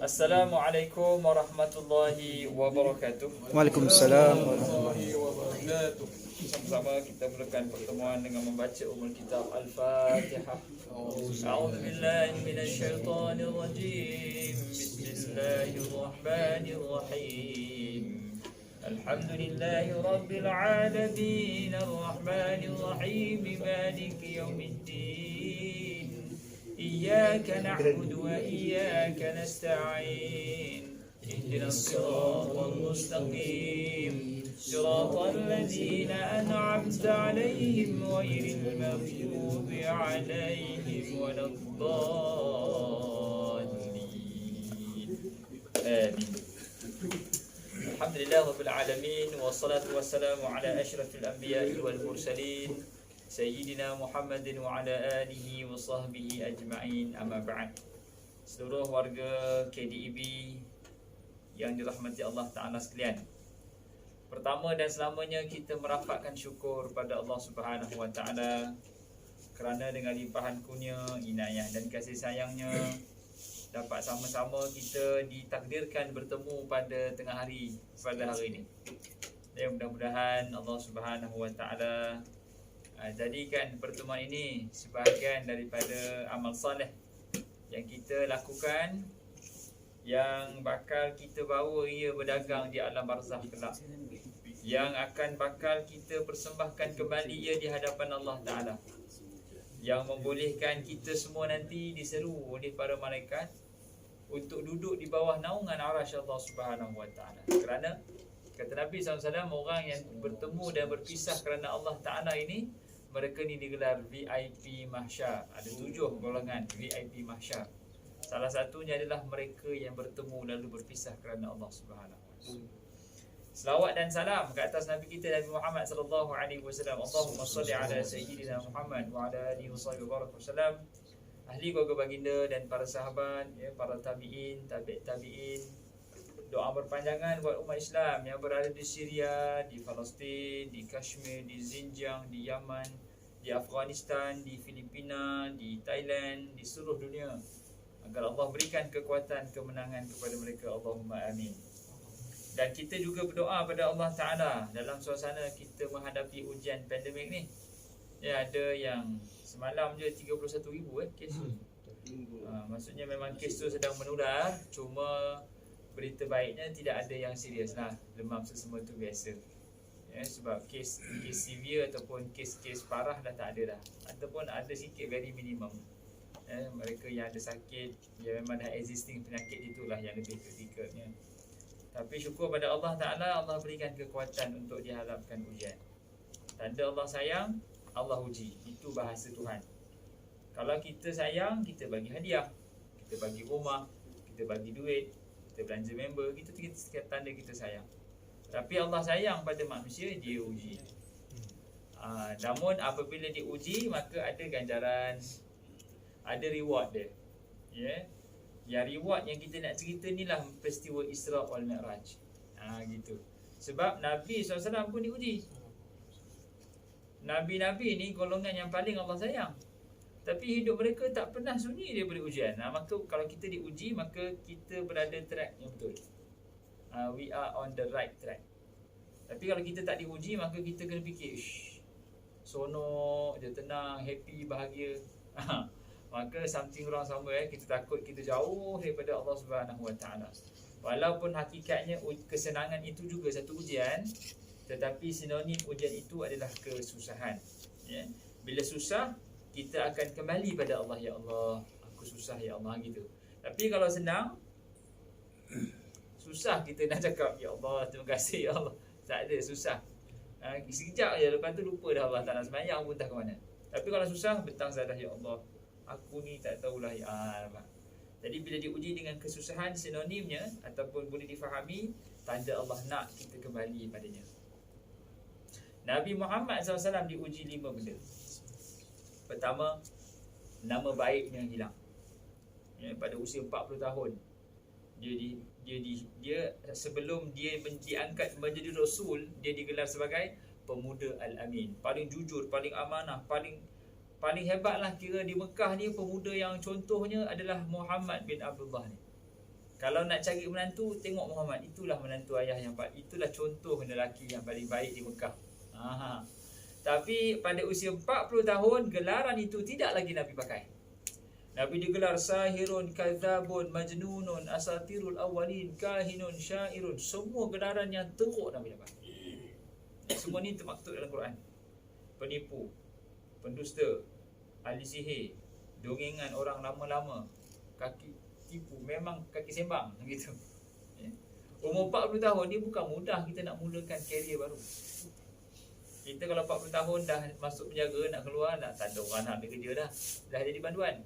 Assalamualaikum warahmatullahi wabarakatuh. Waalaikumsalam warahmatullahi wabarakatuh. Sama-sama kita mulakan pertemuan dengan membaca Kitab Al-Fatihah. A'udzu billahi minasyaitonir rajim. Bismillahirrahmanirrahim. Alhamdulillahi rabbil alamin arrahmanir rahim maliki yaumiddin. Iyyaka na'budu wa iyyaka nasta'in. Ihdinas siratal mustaqim. Siratal ladzina an'amta 'alaihim ghairil maghdubi 'alaihim waladdallin. Amin. Alhamdulillah rabbil alamin wassalatu wassalamu ala asyrafil anbiya'i wal mursalin Sayyidina Muhammadin wa ala alihi wa sahbihi ajma'in, amma ba'd. Seluruh warga KDEB yang dirahmati Allah Ta'ala sekalian, pertama dan selamanya kita merapatkan syukur pada Allah Subhanahu Wa Ta'ala kerana dengan limpahan kurnia, inayah dan kasih sayangnya dapat sama-sama kita ditakdirkan bertemu pada tengah hari pada hari ini. Dan mudah-mudahan Allah Subhanahu Wa Ta'ala jadikan pertemuan ini sebahagian daripada amal saleh yang kita lakukan, yang bakal kita bawa ia berdagang di alam barzakh kelak, yang akan bakal kita persembahkan kembali ia di hadapan Allah Ta'ala, yang membolehkan kita semua nanti diseru oleh para malaikat untuk duduk di bawah naungan arasy Allah Subhanahu Wa Ta'ala. Kerana kata Nabi SAW, orang yang bertemu dan berpisah kerana Allah Ta'ala ini, mereka ni digelar VIP mahsyar. Ada 7 golongan VIP mahsyar. Salah satunya adalah mereka yang bertemu lalu berpisah kerana Allah Subhanahu Wa Ta'ala. Selawat dan salam ke atas Nabi kita Nabi Muhammad sallallahu alaihi wasallam. Allahumma salli ala sayyidina Muhammad wa ala alihi wasallam. Ahli keluarga baginda dan para sahabat, para tabi'in, tabi'in. Doa berpanjangan buat umat Islam yang berada di Syria, di Palestin, di Kashmir, di Xinjiang, di Yaman, di Afghanistan, di Filipina, di Thailand, di seluruh dunia, agar Allah berikan kekuatan kemenangan kepada mereka. Allahumma amin. Dan kita juga berdoa pada Allah Ta'ala dalam suasana kita menghadapi ujian pandemik ni. Ya, ada yang semalam je 31,000 kes. Maksudnya memang kes tu sedang menular. Cuma berita baiknya tidak ada yang serius lah. Demam sesama tu biasa. Sebab kes severe ataupun kes parah dah tak ada dah. Ataupun ada sikit, very minimum. Mereka yang ada sakit, yang memang dah existing penyakit itulah yang lebih kritikalnya. Tapi syukur pada Allah Ta'ala, Allah berikan kekuatan untuk dihadapkan ujian. Tanda Allah sayang, Allah uji. Itu bahasa Tuhan. Kalau kita sayang, kita bagi hadiah, kita bagi rumah, kita bagi duit, kita belanja member, kita tanda kita sayang. Tapi Allah sayang pada manusia, dia uji. Namun apabila diuji, maka ada ganjaran, ada reward dia. Yang reward yang kita nak cerita ni lah peristiwa Isra wal Mi'raj. Gitu. Sebab Nabi SAW pun diuji. Nabi-Nabi ni golongan yang paling Allah sayang, tapi hidup mereka tak pernah sunyi daripada ujian. Maka kalau kita diuji, maka kita berada track yang betul. We are on the right track. Tapi kalau kita tak diuji, maka kita kena fikir, sonok je, tenang, happy, bahagia. Maka something wrong somewhere. Kita takut kita jauh daripada Allah Subhanahu Wa Ta'ala. Walaupun hakikatnya kesenangan itu juga satu ujian, tetapi sinonim ujian itu adalah kesusahan. Bila susah, kita akan kembali pada Allah. Ya Allah, aku susah ya Allah, gitu. Tapi kalau senang, susah kita nak cakap ya Allah, terima kasih ya Allah. Tak ada, susah. Sekejap je, lepas tu lupa dah Allah tak nak sembahyang pun tak ke mana. Tapi kalau susah, betang sadah ya Allah, aku ni tak tahulah ya Allah. Jadi bila diuji dengan kesusahan, sinonimnya ataupun boleh difahami, tanda Allah nak kita kembali padanya. Nabi Muhammad SAW diuji 5 benda. Pertama, nama baiknya hilang. Pada usia 40 tahun, dia sebelum dia diangkat menjadi Rasul, dia digelar sebagai pemuda Al-Amin, paling jujur, paling amanah, paling Paling hebat lah kira di Mekah ni, pemuda yang contohnya adalah Muhammad bin Abdullah ni. Kalau nak cari menantu, tengok Muhammad. Itulah menantu ayah yang itulah contoh lelaki yang paling baik di Mekah. Tapi pada usia 40 tahun, gelaran itu tidak lagi Nabi pakai. Nabi digelar sahirun, kadzabun, majnunun, asatirul awwalin, kahinun, syairun. Semua gelaran yang teruk Nabi dapat. Semua ni termaktub dalam Quran. Penipu, pendusta, ahli sihir, dongengan orang lama-lama, kaki tipu, memang kaki sembang gitu. Umur 40 tahun ni bukan mudah kita nak mulakan karier baru. Kita kalau 40 tahun dah masuk penjara, nak keluar, tak ada orang nak ambil kerja dah jadi panduan.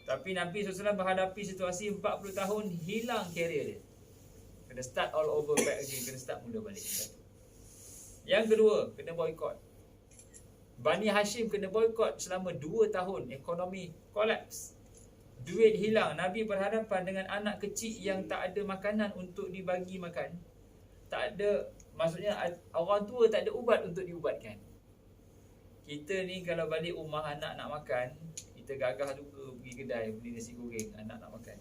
Tapi Nabi SAW menghadapi situasi 40 tahun hilang karier dia. Kena start all over back again, kena start mula balik. Yang kedua, kena boycott. Bani Hashim kena boycott selama 2 tahun, ekonomi collapse. Duit hilang. Nabi berhadapan dengan anak kecil yang tak ada makanan untuk dibagi makan. Tak ada, maksudnya orang tua tak ada ubat untuk diubatkan. Kita ni kalau balik rumah anak nak makan, kita gagah juga pergi kedai beli nasi goreng, anak nak makan.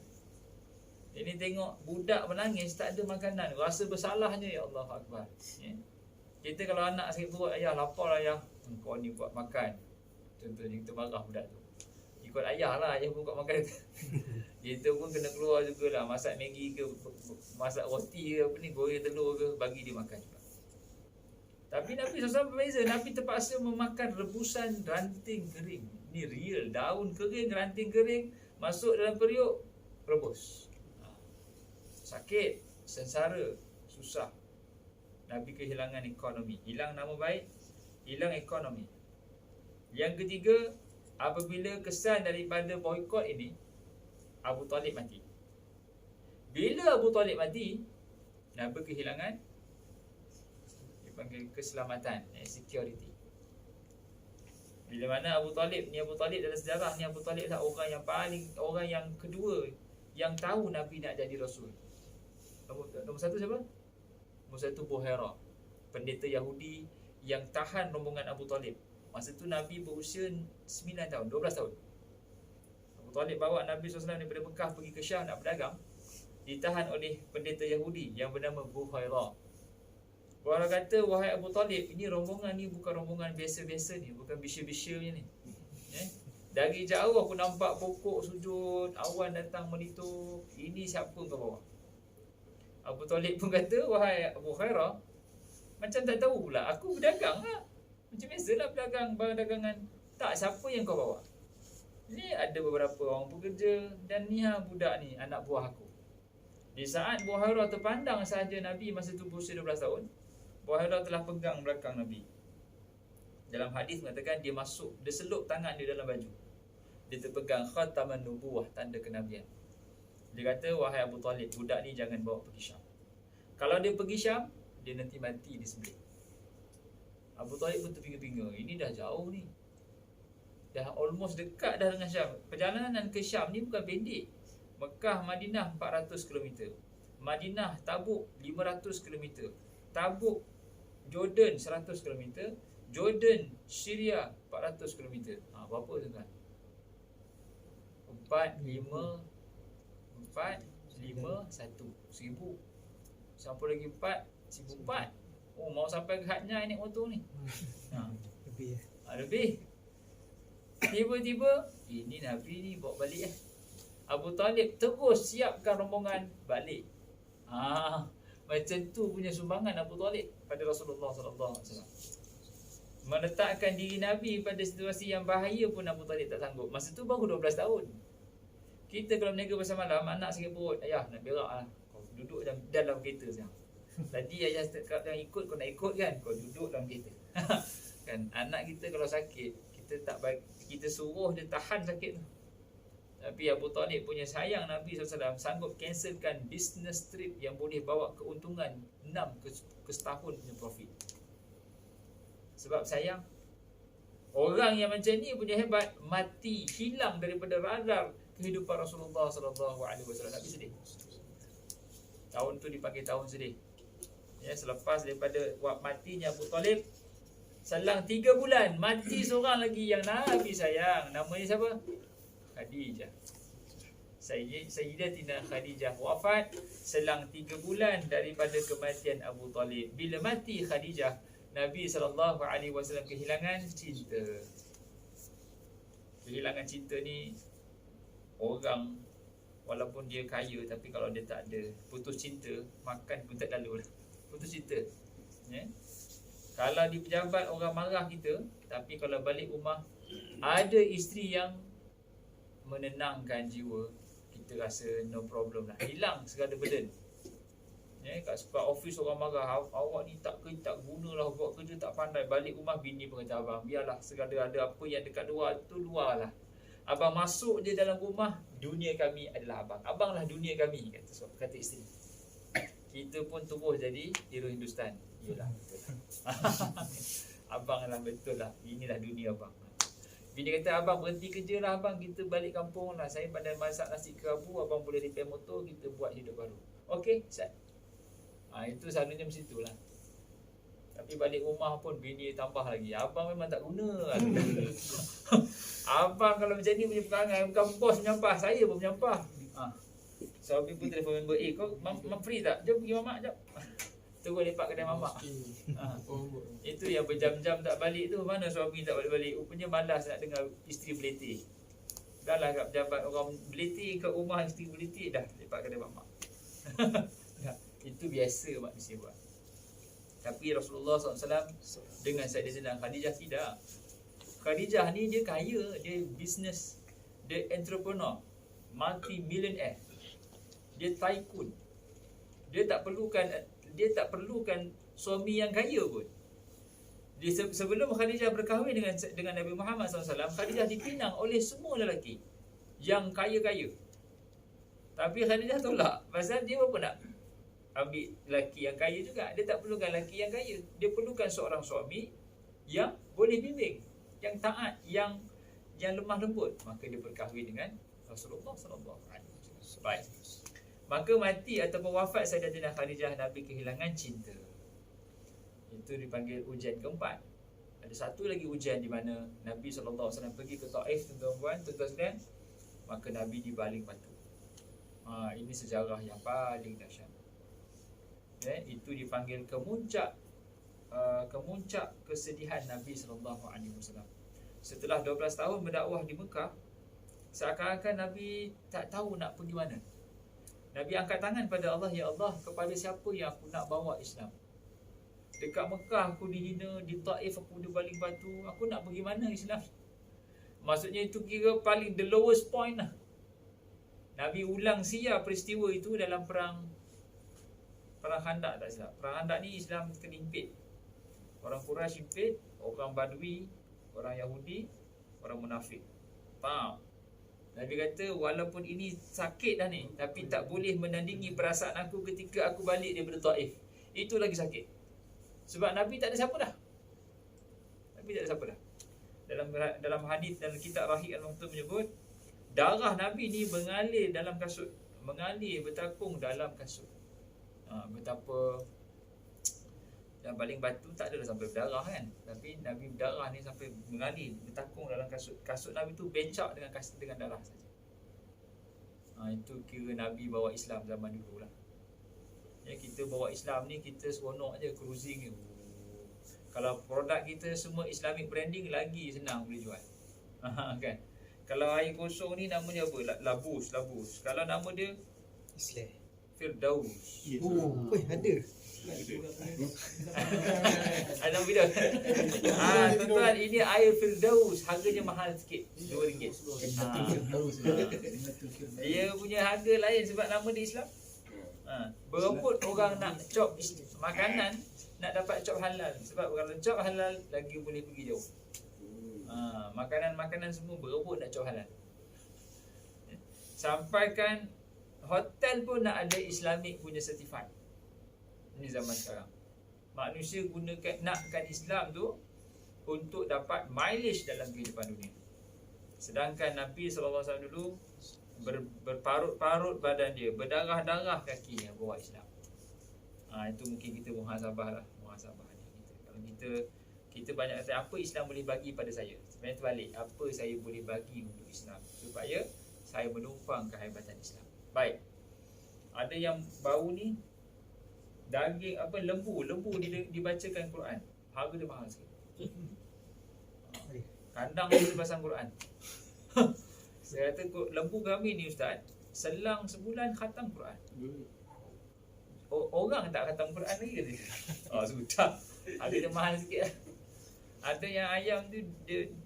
Ini tengok budak menangis tak ada makanan, rasa bersalahnya, ya Allah Akbar. Kita kalau anak sakit perut, ayah lapar ayah, kau ni buat makan. Contohnya kita marah budak tu. Ikut ayah lah, ayah pun buat makan. Kita pun kena keluar jugalah, masak Maggi ke, masak roti ke, apa ni, goreng telur ke, bagi dia makan juga. Tapi Nabi SAW berbeza. Nabi terpaksa memakan rebusan ranting kering. Ni real, daun kering, ranting kering, masuk dalam periuk, rebus. Sakit, sengsara, susah. Nabi kehilangan ekonomi, hilang nama baik, hilang ekonomi. Yang ketiga, apabila kesan daripada boykot ini, Abu Talib mati. Bila Abu Talib mati, Nabi kehilangan, dipanggil keselamatan, security. Bila mana Abu Talib dalam sejarah ni, Abu Talib adalah orang yang kedua yang tahu Nabi nak jadi Rasul. Nombor satu siapa? Nombor satu Buhairah, pendeta Yahudi yang tahan rombongan Abu Talib. Masa tu Nabi berusia 9 tahun, 12 tahun. Abu Talib bawa Nabi SAW daripada Mekah pergi ke Syam nak berdagang. Ditahan oleh pendeta Yahudi yang bernama Buhairah. Buhairah kata, wahai Abu Talib, ini rombongan ni bukan rombongan biasa-biasa ni, bukan bisya-bisya ni. Dari jauh aku nampak pokok sujud, awan datang menitur. Ini siapa kau bawa? Abu Talib pun kata, wahai Buhairah, macam tak tahu pula, aku berdagang lah. Macam biasalah berdagang, barang dagangan. Tak, siapa yang kau bawa? Ni ada beberapa orang pekerja dan ni budak ni, anak buah aku. Di saat Buhairah terpandang sahaja Nabi masa tu berusia 12 tahun, Buhairah telah pegang belakang Nabi. Dalam hadis mengatakan dia selup tangan dia dalam baju. Dia terpegang khataman nubuwah, tanda kenabian. Dia kata, wahai Abu Talib, budak ni jangan bawa pergi Syam. Kalau dia pergi Syam, dia nanti mati disembelih. Abu Talib pun terpinga-pinga, ini dah jauh ni, dah almost dekat dah dengan Syam. Perjalanan ke Syam ni bukan pendek. Mekah, Madinah 400 km, Madinah, Tabuk 500 km, Tabuk, Jordan 100 km, Jordan, Syria 400 km. Berapa tuan-tuan? 4,5,1,000. Sampai lagi 1,004. Oh, mau sampai ke Hadnya naik motor ni. Lebih Lebih. Tiba-tiba ini Nabi ni bawa balik Abu Talib terus siapkan rombongan balik. Macam tu punya sumbangan Abu Talib pada Rasulullah sallallahu alaihi wasallam. Meletakkan diri Nabi pada situasi yang bahaya pun Abu Talib tak sanggup. Masa tu baru 12 tahun. Kita kalau berniaga pasal malam, anak sakit perut, ayah nak berak lah, kau duduk dalam kereta sekarang. Tadi ayah cakap jangan ikut, kau nak ikut kan, kau duduk dalam kereta. Kan anak kita kalau sakit, kita suruh dia tahan sakit tu. Tapi Abu Talib punya sayang Nabi SAW sanggup cancelkan business trip yang boleh bawa keuntungan 6 ke setahun punya profit. Sebab sayang. Orang yang macam ni punya hebat, mati, hilang daripada radar kehidupan Rasulullah SAW. Nabi sedih. Tahun tu dipanggil tahun sedih. Selepas daripada matinya Abu Talib, Selang 3 bulan mati seorang lagi yang Nabi sayang. Namanya siapa? Khadijah. Sayyidatina Khadijah wafat selang 3 bulan daripada kematian Abu Talib. Bila mati Khadijah, Nabi SAW kehilangan cinta. Kehilangan cinta ni, orang walaupun dia kaya, tapi kalau dia tak ada, putus cinta, makan pun tak lalu lah. Putus cinta, ya? Kalau di pejabat orang marah kita, tapi kalau balik rumah ada isteri yang menenangkan jiwa, kita rasa no problem lah, hilang segala burden. Ya, kat sebab office orang marah, awak ni tak guna lah, buat kerja tak pandai. Balik rumah bini pun kata, abang biarlah, segala ada apa yang dekat luar tu luar lah. Abang masuk je dalam rumah, dunia kami adalah abang. Abang lah dunia kami, kata isteri. Kita pun tumbuh jadi hero Hindustan. Yelah, betul lah. Abang lah, betul lah, inilah dunia abang. Bini kata, abang berhenti kerja lah abang, kita balik kampung lah. Saya pandai masak nasi kerabu, abang boleh repair motor, kita buat hidup baru. Okey, set. Itu selalunya mesti itulah. Tapi balik rumah pun bini tambah lagi, abang memang tak guna lah. Abang kalau macam ni punya perangai, bukan bos menyampah, saya pun menyampah. Suami pun telefon member, kau mam free tak? Jom pergi mamak, jom. Tunggu lepak kedai mamak. Itu yang berjam-jam tak balik tu, mana suami tak balik-balik. Rupanya malas nak dengar isteri berletih. Dah lah kat pejabat orang berletih, kat rumah isteri berletih, dah lepak kedai mamak. Itu biasa manusia buat. Tapi Rasulullah SAW dengan Sayyidatina Khadijah tidak. Khadijah ni dia kaya, dia business, dia entrepreneur, multi-millionaire, dia tycoon. Dia tak perlukan suami yang kaya pun. Dia sebelum Khadijah berkahwin dengan Nabi Muhammad SAW, Khadijah dipinang oleh semua lelaki yang kaya-kaya. Tapi Khadijah tolak, pasal dia apa nak ambil lelaki yang kaya juga. Dia tak perlukan lelaki yang kaya. Dia perlukan seorang suami yang boleh bimbing, yang taat, yang lemah lembut. Maka dia berkahwin dengan Rasulullah SAW. Baik. Maka mati ataupun wafat Sayyidatina Khadijah, Nabi kehilangan cinta. Itu dipanggil ujian keempat. Ada satu lagi ujian di mana Nabi SAW pergi ke Taif, tuan-tuan, tuan-tuan. Maka Nabi dibaling batu. Ini sejarah yang paling dahsyat. Itu dipanggil kemuncak kesedihan Nabi SAW. Setelah 12 tahun berdakwah di Mekah, seakan-akan Nabi tak tahu nak pergi mana. Nabi angkat tangan pada Allah, ya Allah, kepada siapa yang aku nak bawa Islam? Dekat Mekah aku dihina, di Taif aku dibaling batu, aku nak pergi mana Islam? Maksudnya itu kira paling the lowest point lah. Nabi ulang siar peristiwa itu dalam perang Khandak tak silap. Perang Khandak ni Islam kena impit. Orang Quraisy impit, orang Badui, orang Yahudi, orang munafik. Faham? Nabi kata walaupun ini sakit dah ni, tapi tak boleh menandingi perasaan aku ketika aku balik daripada Taif. Itu lagi sakit. Sebab Nabi tak ada siapa dah. Nabi tak ada siapa dah. Dalam hadis dalam kitab Rahik Al-Maktum menyebut, darah Nabi ni mengalir dalam kasut, mengalir bertakung dalam kasut. Betapa yang baling batu tak adalah sampai berdarah kan, tapi Nabi berdarah ni sampai mengalir, bertakung dalam kasut. Kasut Nabi tu becak dengan darah saja. Itu kira Nabi bawa Islam zaman dulu lah. Ya, kita bawa Islam ni kita seronok je, cruising je. Kalau produk kita semua Islamic branding, lagi senang boleh jual. Kan? Kalau air kosong ni namanya apa? Labus. Kalau nama dia Islam Firdaus. ada. Ada video. Tuan-tuan, ini air Firdaus, harganya mahal sikit, RM2. Dia punya harga lain sebab nama dia Islam. Berebut orang nak chop makanan, nak dapat chop halal. Sebab kalau chop halal lagi boleh pergi jauh. Makanan-makanan semua berebut nak chop halal. Sampaikan hotel pun nak ada Islamic punya certified. Ini zaman sekarang. Manusia nakkan Islam tu untuk dapat mileage dalam kehidupan dunia. Sedangkan Nabi SAW dulu berparut-parut badan dia, berdarah-darah kakinya bawa Islam. Itu mungkin kita muhasabah lah, muhasabah kita. Kalau Kita banyak kata apa Islam boleh bagi pada saya. Sebenarnya terbalik, apa saya boleh bagi untuk Islam supaya saya menumpang kehebatan Islam. Baik. Ada yang bau ni daging apa lembu dibacakan Quran. Harga dia mahal sikit. Kandang dia pasang Quran. Saya kata lembu kami ni ustaz, selang sebulan khatam Quran. Orang tak khatam Quran lagi kata. Sudah. Harga dia mahal sikit lah. Ada yang ayam tu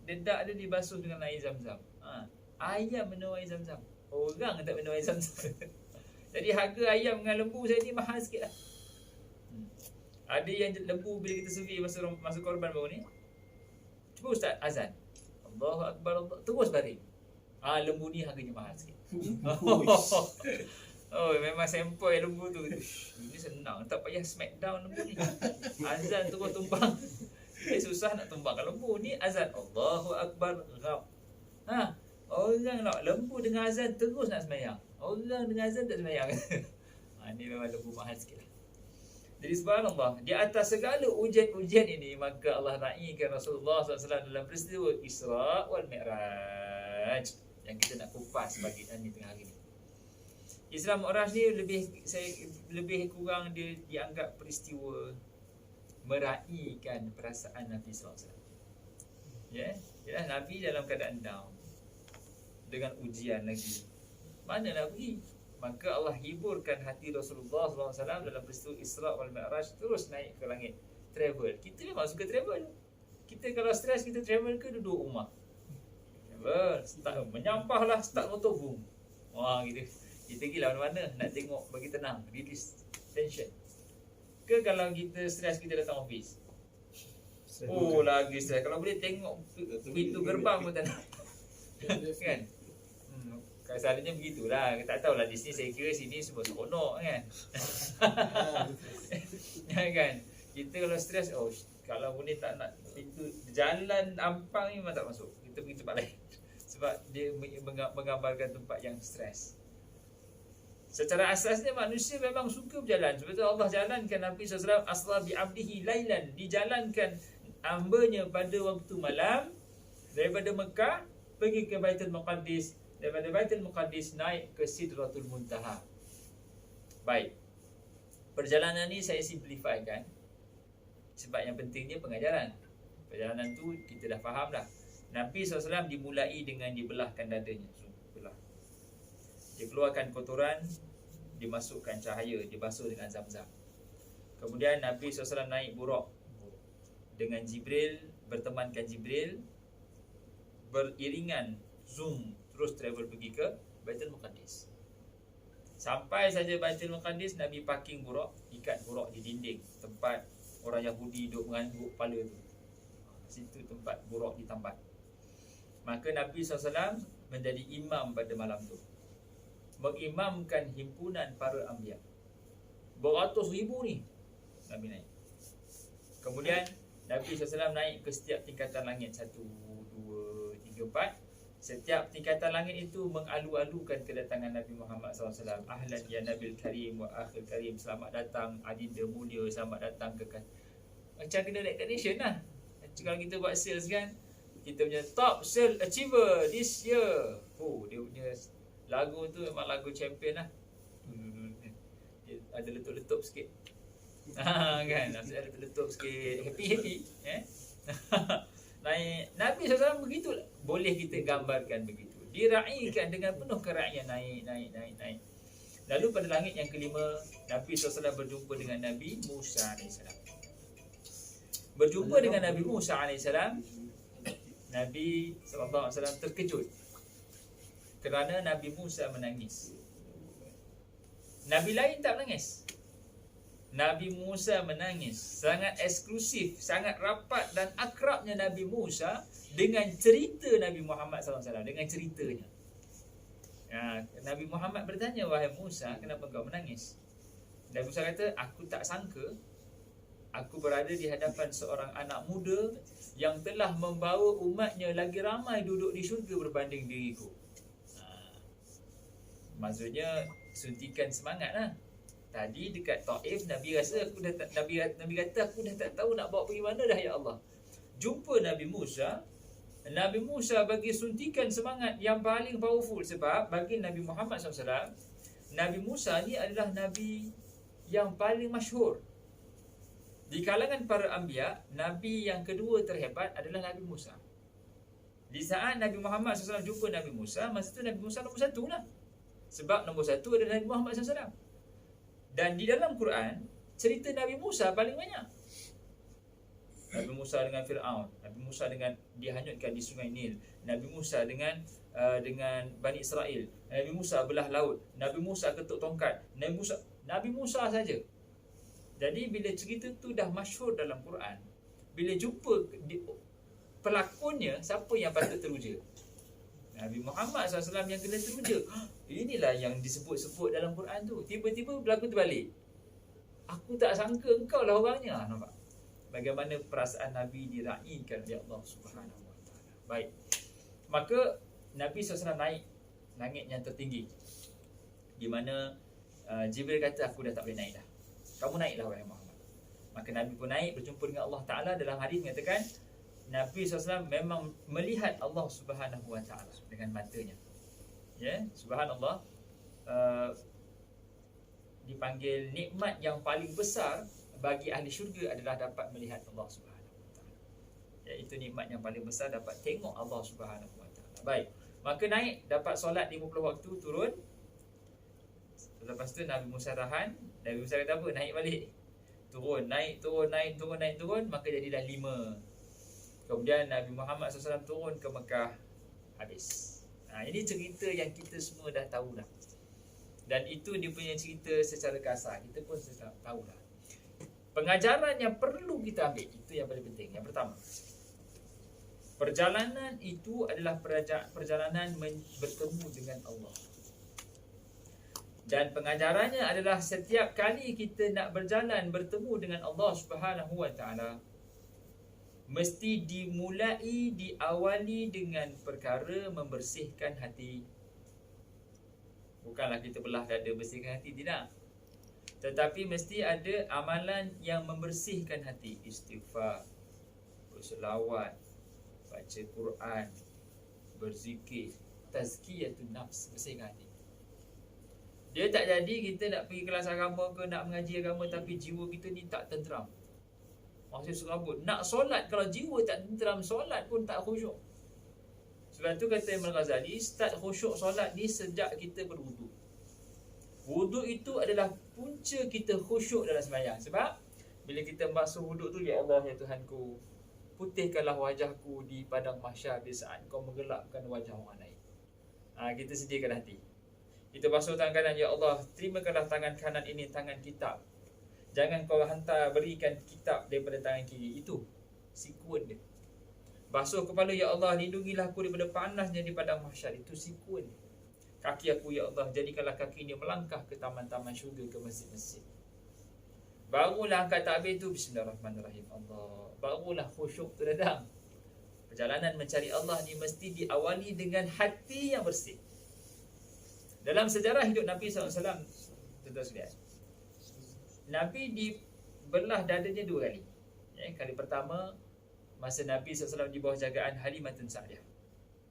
dedak dia dibasuh dengan air zam-zam. Ayam minum air zam-zam. Orang tak minum air zam-zam. Jadi harga ayam dengan lembu saya ni mahal sikit lah. Ada yang lembu bila kita sufi masa korban baru ni, cuba ustaz azan, Allahu Akbar, Allah, terus baring. Lembu ni harganya mahal sikit. Memang sempoi lembu tu. Ini senang, tak payah smackdown lembu ni. Azan terus tumpang. Susah nak tumpangkan lembu ni. Azan Allahu Akbar, rap. Orang nak lembu dengan azan terus nak sembahyang. Orang dengan azan tak sembahyang. Ni memang lembu mahal sikit lah. Jadi subhanallah, di atas segala ujian-ujian ini, maka Allah naikkan Rasulullah SAW dalam peristiwa Isra' wal Mi'raj yang kita nak kupas bagi ni tengah hari ni. Isra' Mi'raj ni lebih kurang dia dianggap peristiwa meraihkan perasaan Nabi SAW. Ya, Nabi dalam keadaan down, dengan ujian lagi. Mana nak pergi? Maka Allah hiburkan hati Rasulullah SAW dalam peristiwa Isra' wal Mi'raj, terus naik ke langit, travel. Kita memang suka travel. Kita kalau stres, kita travel ke duduk rumah? Travel, start menyampah lah, start motor, boom. Gitu. Kita pergi lah mana-mana, nak tengok bagi tenang, release tension. Ke kalau kita stres, kita datang office? Lagi stres. Kalau boleh tengok pintu gerbang pun tak nak. Kan? Selalunya begitulah. Tak tahulah di sini, saya kira sini semua seronok kan. Kan? Kita kalau stres, kalau boleh tak nak pintu jalan Ampang ni memang tak masuk. Kita pergi tempat lain. Sebab dia menggambarkan tempat yang stres. Secara asasnya manusia memang suka berjalan. Sebab itu Allah jalankan Nabi SAW asra bi abdihi lailan, dijalankan hambanya pada waktu malam daripada Mekah pergi ke Baitul Maqdis, daripada Baitul Muqaddis naik ke Sidratul Muntaha. Baik. Perjalanan ni saya simplifykan sebab yang pentingnya pengajaran. Perjalanan tu kita dah faham dah. Nabi SAW dimulai dengan dibelahkan dadanya. Belah. Dia keluarkan kotoran, dimasukkan cahaya, dibasuh dengan zam-zam. Kemudian Nabi SAW naik buraq dengan Jibril, bertemankan Jibril, beriringan zoom, terus travel pergi ke Baitul Muqaddis. Sampai saja Baitul Muqaddis, Nabi parking buraq, ikat buraq di dinding tempat orang Yahudi duduk mengangguk kepala tu. Situ tempat buraq ditambat. Maka Nabi SAW menjadi imam pada malam tu, mengimamkan himpunan para anbiya. Beratus ribu ni Nabi naik. Kemudian Nabi SAW naik ke setiap tingkatan langit, 1, 2, 3, 4. Setiap tingkatan langit itu mengalu-alukan kedatangan Nabi Muhammad SAW. Ahlan ya Nabil Karim wa Akhil Karim. Selamat datang adinda mulia, selamat datang ke macam kena recognition lah. Kalau kita buat sales kan, kita punya top sale achiever this year. Dia punya lagu tu memang lagu champion lah. Dia ada letup-letup sikit. Kan, ada letup-letup sikit. Happy. Naik. Nabi SAW begitu, boleh kita gambarkan begitu. Diraihkan dengan penuh keraian, naik. Lalu pada langit yang kelima, Nabi SAW berjumpa dengan Nabi Musa AS. Berjumpa dengan Nabi Musa AS, Nabi SAW terkejut kerana Nabi Musa menangis. Nabi lain tak menangis. Nabi Musa menangis. Sangat eksklusif, sangat rapat dan akrabnya Nabi Musa dengan cerita Nabi Muhammad SAW, dengan ceritanya. Nabi Muhammad bertanya, wahai Musa, kenapa kau menangis? Dan Musa kata, aku tak sangka aku berada di hadapan seorang anak muda yang telah membawa umatnya lagi ramai duduk di syurga berbanding diriku. Maksudnya suntikan semangat lah. Tadi dekat Taif, Nabi rasa Nabi kata aku dah tak tahu nak bawa pergi mana dah ya Allah. jumpa Nabi Musa bagi suntikan semangat yang paling powerful. Sebab bagi Nabi Muhammad SAW, Nabi Musa ni adalah Nabi yang paling masyhur. Di kalangan para anbiya, Nabi yang kedua terhebat adalah Nabi Musa. Di saat Nabi Muhammad SAW jumpa Nabi Musa, masa tu Nabi Musa nombor satu lah. Sebab nombor satu adalah Nabi Muhammad SAW. Dan di dalam Quran, cerita Nabi Musa paling banyak. Nabi Musa dengan Fir'aun, Nabi Musa dengan dihanyutkan di sungai Nil, Nabi Musa dengan Bani Israel, Nabi Musa belah laut, Nabi Musa ketuk tongkat, Nabi Musa saja. Jadi bila cerita tu dah masyhur dalam Quran, bila jumpa pelakonnya, siapa yang patut teruja? Nabi Muhammad SAW yang kena teruja. Inilah yang disebut-sebut dalam Quran tu. Tiba-tiba berlaku terbalik. Aku tak sangka engkau lah orangnya. Nampak? Bagaimana perasaan Nabi diraihkan oleh Allah Subhanahu Wa Taala. Baik. Maka Nabi SAW naik langit yang tertinggi, di mana Jibril kata, aku dah tak boleh naik dah. Kamu naiklah wahai Muhammad. Maka Nabi pun naik berjumpa dengan Allah Ta'ala. Dalam hadis mengatakan Nabi SAW memang melihat Allah Subhanahu Wa Taala dengan matanya. Ya, subhanallah. Dipanggil nikmat yang paling besar bagi ahli syurga adalah dapat melihat Allah Subhanahu Wa Taala. Iaitu nikmat yang paling besar, dapat tengok Allah Subhanahu Wa Taala. Baik. Maka naik, dapat solat 50 waktu, turun. Lepas tu Nabi Musa tahan. Nabi Musa kata apa? Naik balik. Turun, naik, turun, naik, turun, naik, turun. Maka jadilah 5. Kemudian Nabi Muhammad SAW turun ke Mekah. Habis. Ini cerita yang kita semua dah tahu dah. Dan itu dia punya cerita secara kasar. Kita pun tahu dah. Pengajaran yang perlu kita ambil, itu yang paling penting. Yang pertama, perjalanan itu adalah perjalanan bertemu dengan Allah. Dan pengajarannya adalah setiap kali kita nak berjalan bertemu dengan Allah Subhanahu Wa Taala, mesti diawali dengan perkara membersihkan hati. Bukanlah kita belah dada bersihkan hati, tidak. Tetapi mesti ada amalan yang membersihkan hati. Istighfar, berselawat, baca Quran, berzikir, tazkiyatun nafs, bersihkan hati. Dia tak jadi kita nak pergi kelas agama ke, nak mengaji agama, tapi jiwa kita ni tak tenteram. Maksud serabut. Nak solat, kalau jiwa tak tenteram, solat pun tak khusyuk. Sebab tu kata Imam Ghazali, start khusyuk solat ni sejak kita berwudu. Wudu itu adalah punca kita khusyuk dalam sembahyang. Sebab bila kita basuh wudu tu, ya Allah, ya Tuhanku, putihkanlah wajahku di padang mahsyar di saat kau menggelapkan wajah orang lain. Kita sediakan hati. Kita basuh tangan kanan, ya Allah, terimakanlah tangan kanan ini tangan kitab. Jangan kau berikan kitab daripada tangan kiri. Itu sekuen dia. Basuh kepala, ya Allah, lindungilah aku daripada panasnya di padang mahsyar. Itu sekuen. Kaki aku, ya Allah, jadikanlah kaki ini melangkah ke taman-taman syurga, ke masjid-masjid. Barulah angkat takbir tu, bismillahirrahmanirrahim, Allah. Barulah khusyuk tu datang. Perjalanan mencari Allah ni mesti diawali dengan hati yang bersih. Dalam sejarah hidup Nabi SAW, tuan-tuan sekalian, Nabi dibelah dadanya 2 kali. Kali pertama, masa Nabi SAW di bawah jagaan Halimatun Sa'diyah.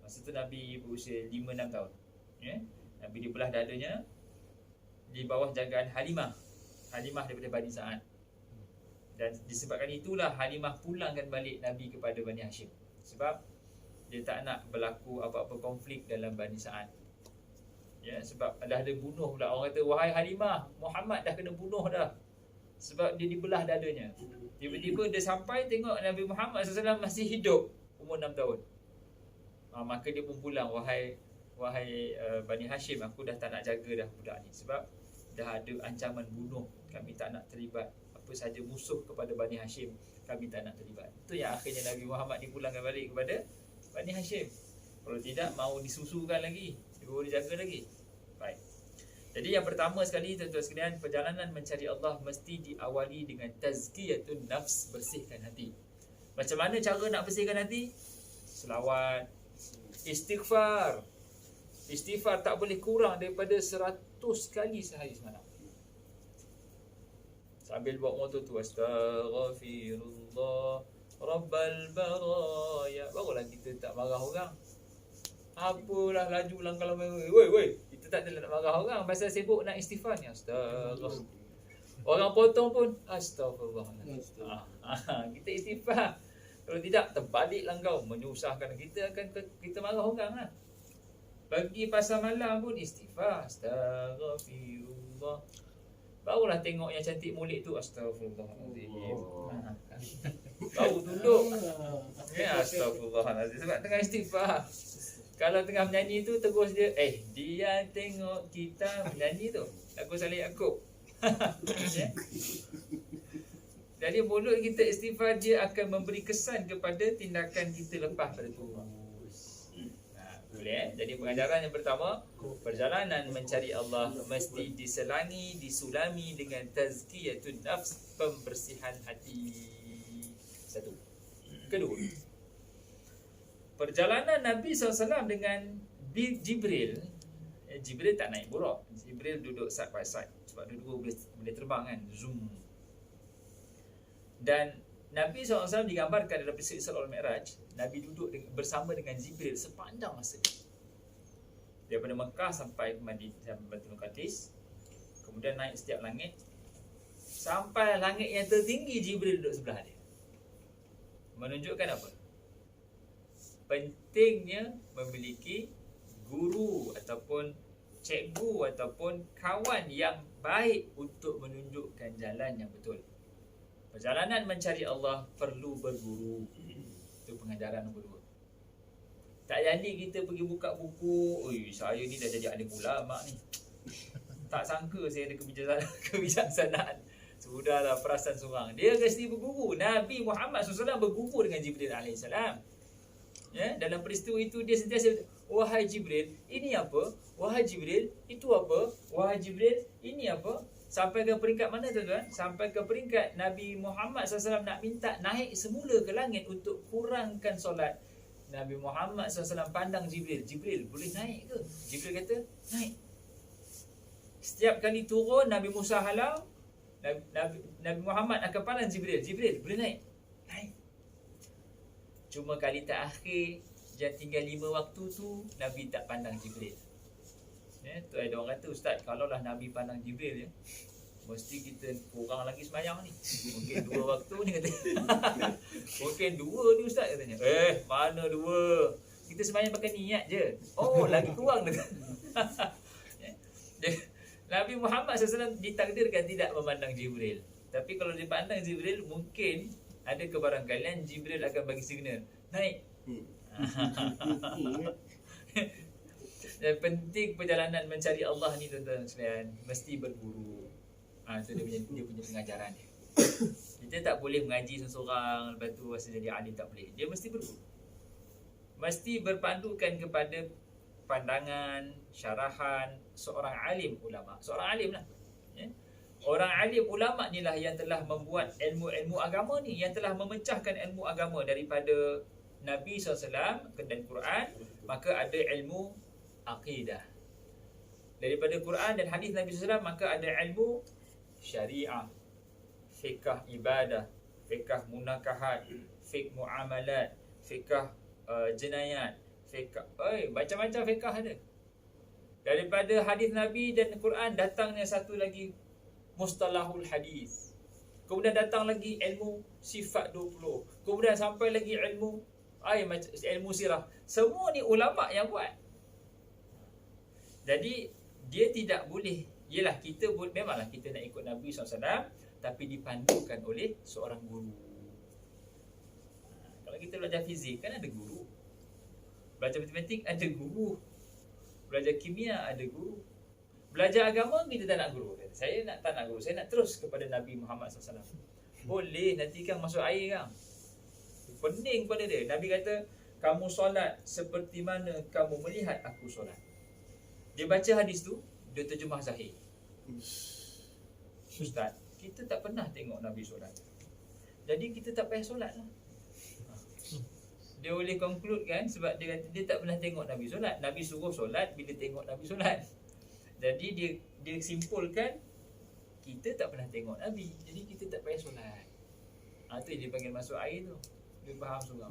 Masa tu Nabi berusia 5-6 tahun. Nabi dibelah dadanya di bawah jagaan Halimah daripada Bani Sa'ad. Dan disebabkan itulah Halimah pulangkan balik Nabi kepada Bani Hashim. Sebab dia tak nak berlaku apa-apa konflik dalam Bani Sa'ad. Sebab dah ada bunuh pula. Orang kata, wahai Halimah, Muhammad dah kena bunuh dah. Sebab dia dibelah dadanya. Tiba-tiba dia sampai tengok Nabi Muhammad SAW masih hidup, umur 6 tahun. Maka dia pun pulang, wahai Bani Hashim, aku dah tak nak jaga dah budak ni. Sebab dah ada ancaman bunuh. Kami tak nak terlibat. Apa saja musuh kepada Bani Hashim, kami tak nak terlibat. Itu yang akhirnya Nabi Muhammad dipulangkan balik kepada Bani Hashim. Kalau tidak, mau disusukan lagi, dijaga lagi. Baik. Jadi yang pertama sekali, tuan-tuan sekalian, perjalanan mencari Allah mesti diawali dengan tazkiyatun nafs, bersihkan hati. Macam mana cara nak bersihkan hati? Selawat, istighfar. Istighfar tak boleh kurang daripada 100 kali sehari semalam. Sambil bawa motor tu, astaghfirullah, Rabbal baraya. Barulah kita tak marah orang. Apalah laju langkah lama. Woi, kita tak ada nak marah orang pasal sibuk nak istighfar ni. Astagfirullah. Orang potong pun astagfirullah. Kita istighfar. Kalau tidak terbaliklah kau menyusahkan kita, akan kita marah orang lah. Pagi pasal malam pun istighfar. Astagfirullah. Barulah tengok yang cantik mulik tu. Astagfirullahaladzim. Baru tunduk. Ya, astagfirullahaladzim. Sebab tengah istighfar. Kalau tengah menyanyi tu terus dia, dia tengok kita menyanyi tu. Lagu Saleh Yaakob. Ya? Jadi mulut kita istighfar, dia akan memberi kesan kepada tindakan kita lepas pada tu. Boleh. Jadi pengajaran yang pertama, perjalanan mencari Allah mesti diselangi, disulami dengan tazkiyatun nafs, pembersihan hati. Satu. Kedua, perjalanan Nabi SAW dengan Jibril. Jibril tak naik buruk. Jibril duduk side by side. Sebab dua-dua boleh terbang kan. Zoom. Dan Nabi SAW digambarkan dalam peristiwa Isra wal Mi'raj, Nabi duduk bersama dengan Jibril sepanjang masa. Daripada Mekah sampai Madinah, Baitul Maqdis, kemudian naik setiap langit sampai langit yang tertinggi, Jibril duduk sebelah dia. Menunjukkan apa? Pentingnya memiliki guru ataupun cikgu ataupun kawan yang baik untuk menunjukkan jalan yang betul. Perjalanan mencari Allah perlu berguru. Itu pengajaran nombor 2. Tak jadi kita pergi buka buku, saya ni dah jadi alim ulama ni. Tak sangka saya ada kebijaksanaan. Sudahlah, perasan seorang. Dia mesti berguru. Nabi Muhammad SAW berguru dengan Jibril AS. Ya, dalam peristiwa itu dia sentiasa, wahai Jibril, ini apa? Wahai Jibril, itu apa? Wahai Jibril, ini apa? Sampai ke peringkat mana tuan-tuan? Sampai ke peringkat Nabi Muhammad SAW nak minta naik semula ke langit untuk kurangkan solat. Nabi Muhammad SAW pandang Jibril. Jibril, boleh naik ke? Jibril kata, naik. Setiap kali turun, Nabi Musa halau, Nabi Muhammad akan pandang Jibril. Jibril, boleh naik? Naik. Cuma kali terakhir, yang tinggal 5 waktu tu, Nabi tak pandang Jibril. Ya, tu ada orang kata, Ustaz, kalaulah Nabi pandang Jibril, ya, mesti kita kurang lagi sembahyang ni. Mungkin 2 waktu ni kata. Mungkin 2 ni Ustaz katanya. Mana 2? Kita sembahyang pakai niat je. Oh, lagi kurang tu. Nabi Muhammad SAW ditakdirkan tidak memandang Jibril. Tapi kalau dipandang Jibril, mungkin ada kebarangkalian Jibril akan bagi signal, naik. Dan penting perjalanan mencari Allah ni tuan-tuan sekalian, mesti berguru. Itu dia punya pengajaran dia. Kita tak boleh mengaji seorang lepas tu rasa jadi alim, tak boleh. Dia mesti berguru. Mesti berpandukan kepada pandangan, syarahan seorang alim ulama. Seorang alim lah. Ya? Orang alim ulama ni lah yang telah membuat ilmu-ilmu agama ni, yang telah memecahkan ilmu agama daripada Nabi SAW dan Quran. Maka ada ilmu aqidah. Daripada Quran dan hadis Nabi SAW, maka ada ilmu syariah, fiqh ibadah, fiqh munakahat, fiqh muamalat, fiqh jenayat, fiqh macam-macam fiqh ada. Daripada hadis Nabi dan Quran datangnya satu lagi, mustalahul hadis. Kemudian datang lagi ilmu sifat 20. Kemudian sampai lagi ilmu sirah. Semua ni ulama yang buat. Jadi dia tidak boleh. Yelah, kita memanglah kita nak ikut Nabi SAW, tapi dipandukan oleh seorang guru. Kalau kita belajar fizik kan ada guru. Belajar matematik ada guru. Belajar kimia ada guru. Belajar agama kita tak nak guru. Saya tak nak guru. Saya nak terus kepada Nabi Muhammad SAW. Boleh, nanti kan masuk air kan. Pening pada dia. Nabi kata, kamu solat seperti mana kamu melihat aku solat. Dia baca hadis tu, dia terjemah zahir. Ustaz, kita tak pernah tengok Nabi solat, jadi kita tak payah solat lah. Dia boleh conclude kan, sebab dia kata dia tak pernah tengok Nabi solat. Nabi suruh solat bila tengok Nabi solat. Jadi dia simpulkan, kita tak pernah tengok Nabi, jadi kita tak payah solat. Itu yang dia panggil masuk air tu. Dia faham seorang.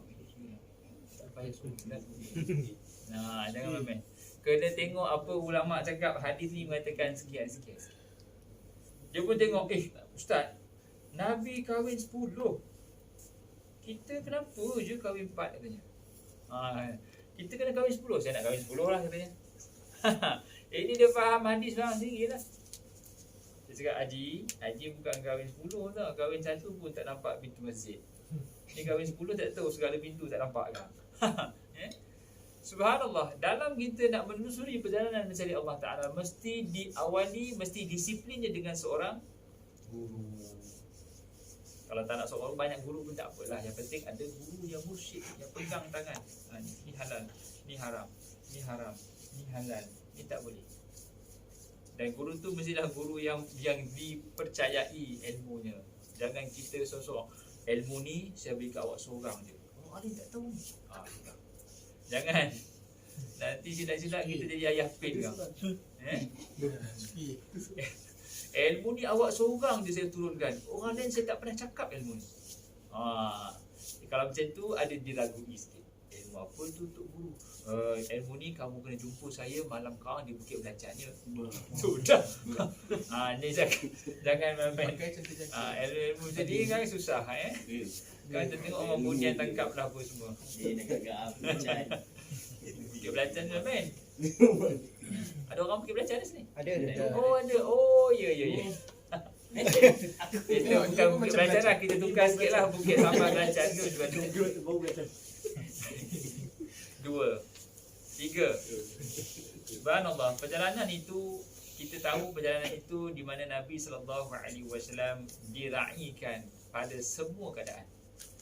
Tak payah sunat. Nah, jangan main. Kena tengok apa ulama cakap, hadis ni mengatakan sekian. Dia pun tengok, ustaz, Nabi kahwin 10. Kita kenapa je kahwin 4 katanya. Kita kena kahwin 10. Saya nak kahwin 10 lah katanya. Ini dia faham hadis lah sendiri lah. Dia cakap, Haji bukan kahwin 10 tau. Kahwin 1 pun tak nampak pintu masjid. Ni kahwin 10 tak tahu segala pintu tak nampak kan. Subhanallah, dalam kita nak menelusuri perjalanan mencari Allah Ta'ala, mesti diawali, mesti disiplinnya dengan seorang guru. Kalau tak nak seorang banyak guru pun tak apalah. Yang penting ada guru yang mursyid, yang pegang tangan. Ni halal, ni haram, ni haram, ni halal, ni tak boleh. Dan guru tu mestilah guru yang dipercayai ilmunya. Jangan kita seorang ilmu ni saya beri kat awak seorang je. Orang lain tak tahu. Jangan. Nanti silap-silap kita jadi ayah pin kau. Ilmu ni awak seorang je saya turunkan. Orang lain saya tak pernah cakap ilmu ni. Kalau macam tu ada diragui sikit. Ilmu apa tu untuk guru? Ilmu ni kamu kena jumpa saya malam kawan di Bukit Belacannya. Sudah. Ni jangan main. Ilmu tadi kan susah Kau tengok orang Bunian tangkap lah apa semua. Dia nak agak belacan. Bukit Belacan tu main. Ada orang Bukit Belacan di sini? Ada. Oh ada. Oh ya. Itu bukan Bukit Belacan lah. Kita tukar sikit lah. Bukit Sambal Belacan tu. 2, 3. Subhanallah. Perjalanan itu, kita tahu perjalanan itu di mana Nabi SAW diraihkan pada semua keadaan.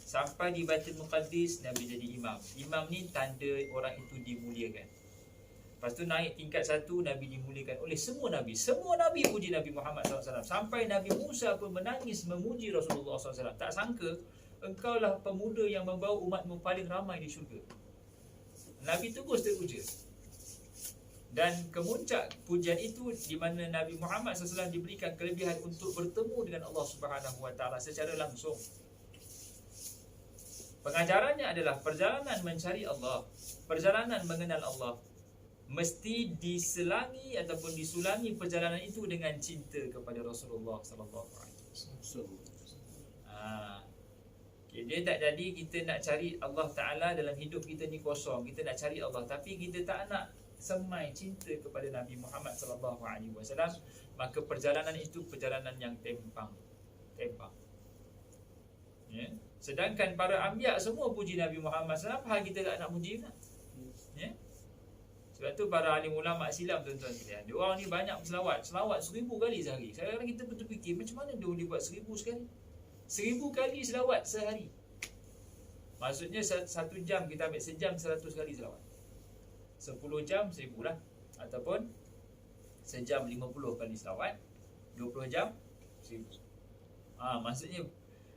Sampai di Baitul Muqaddis, Nabi jadi imam. Imam ni tanda orang itu dimuliakan. Lepas tu naik tingkat 1, Nabi dimuliakan oleh semua Nabi. Semua Nabi puji Nabi Muhammad SAW. Sampai Nabi Musa pun menangis memuji Rasulullah SAW. Tak sangka, engkaulah pemuda yang membawa umatmu paling ramai di syurga. Nabi terus teruja. Dan kemuncak pujian itu di mana Nabi Muhammad SAW diberikan kelebihan untuk bertemu dengan Allah Subhanahu Wa Taala secara langsung. Pengajarannya adalah perjalanan mencari Allah, perjalanan mengenal Allah, mesti diselangi ataupun disulangi perjalanan itu dengan cinta kepada Rasulullah sallallahu alaihi wasallam. Dia tak jadi kita nak cari Allah Ta'ala dalam hidup kita ni kosong. Kita nak cari Allah tapi kita tak nak semai cinta kepada Nabi Muhammad sallallahu alaihi wasallam, maka perjalanan itu perjalanan yang tempang. Ya. Sedangkan para anbiya semua puji Nabi Muhammad SAW, hal kita tak nak puji nak. Ya. Sebab tu para alim ulama silam tuan-tuan sekalian. Dia orang ni banyak selawat 1000 kali sehari. Sekarang kita betul fikir macam mana dia boleh buat 1000 sekali? 1000 kali selawat sehari. Maksudnya 1 jam kita ambil sejam 100 kali selawat. 10 jam 1000 lah. Ataupun sejam 50 kali selawat, 20 jam 1000. Maksudnya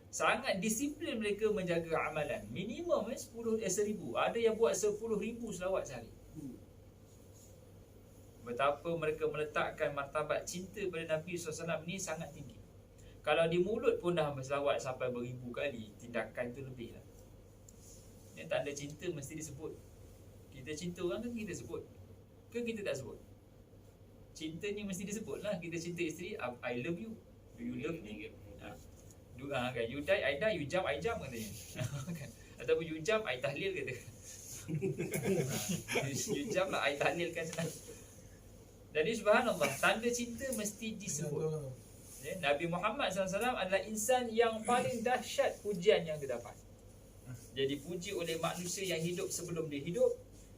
sangat disiplin mereka menjaga amalan. Minimum 1000. Ada yang buat 10,000 selawat sehari. Betapa mereka meletakkan martabat cinta pada Nabi SAW ni sangat tinggi. Kalau di mulut pun dah berselawat sampai 1000 kali, tindakan tu lebih lah. Yang tanda cinta mesti disebut. Kita cinta orang kan kita sebut, ke kita tak sebut? Cinta ni mesti disebut lah. Kita cinta isteri, I love you. Do you love me? Kan, you die, I die. You jump, I jump katanya. Ataupun you jump, I tahlil kata. You jump lah, I tahlil kan senang. Jadi subhanallah, tanda cinta mesti disebut. Nabi Muhammad SAW adalah insan yang paling dahsyat pujian yang dia dapat. Dia dipuji oleh manusia yang hidup sebelum dia hidup.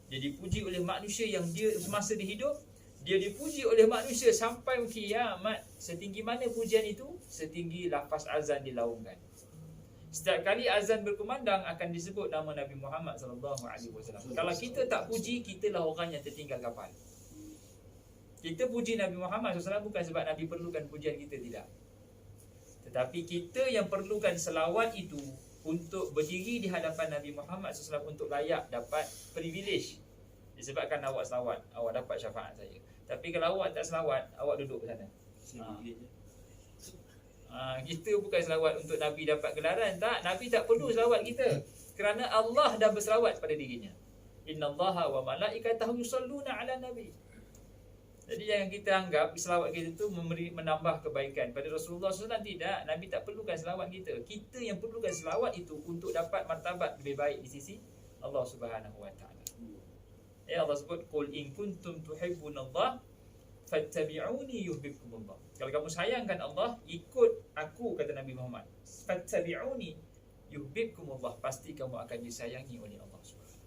Dia dipuji oleh manusia yang dia semasa dia hidup. Dia dipuji oleh manusia sampai kiamat. Setinggi mana pujian itu? Setinggi lafaz azan dilaungkan. Setiap kali azan berkumandang akan disebut nama Nabi Muhammad SAW. Kalau kita tak puji, kitalah orang yang tertinggal kapal. Kita puji Nabi Muhammad SAW bukan sebab Nabi perlukan pujian kita, tidak. Tetapi kita yang perlukan selawat itu untuk berdiri di hadapan Nabi Muhammad SAW untuk layak dapat privilege. Disebabkan awak selawat, awak dapat syafaat saya. Tapi kalau awak tak selawat, awak duduk sana. Kita bukan selawat untuk Nabi dapat gelaran. Tak, Nabi tak perlu selawat kita. Kerana Allah dah berselawat pada dirinya. Innallaha wa malaikatahu yusalluna ala nabi. Jadi jangan kita anggap selawat kita tu menambah kebaikan. Pada Rasulullah SAW tidak. Nabi tak perlukan selawat kita. Kita yang perlukan selawat itu untuk dapat martabat lebih baik di sisi Allah Subhanahu wa taala. Ya Allah sebut qul in kuntum tuhibbunallah fattabi'uni yuhibbukumullah. Kalau kamu sayangkan Allah, ikut aku, kata Nabi Muhammad. Fattabi'uni yuhibbukumullah, pasti kamu akan disayangi oleh Allah Subhanahu.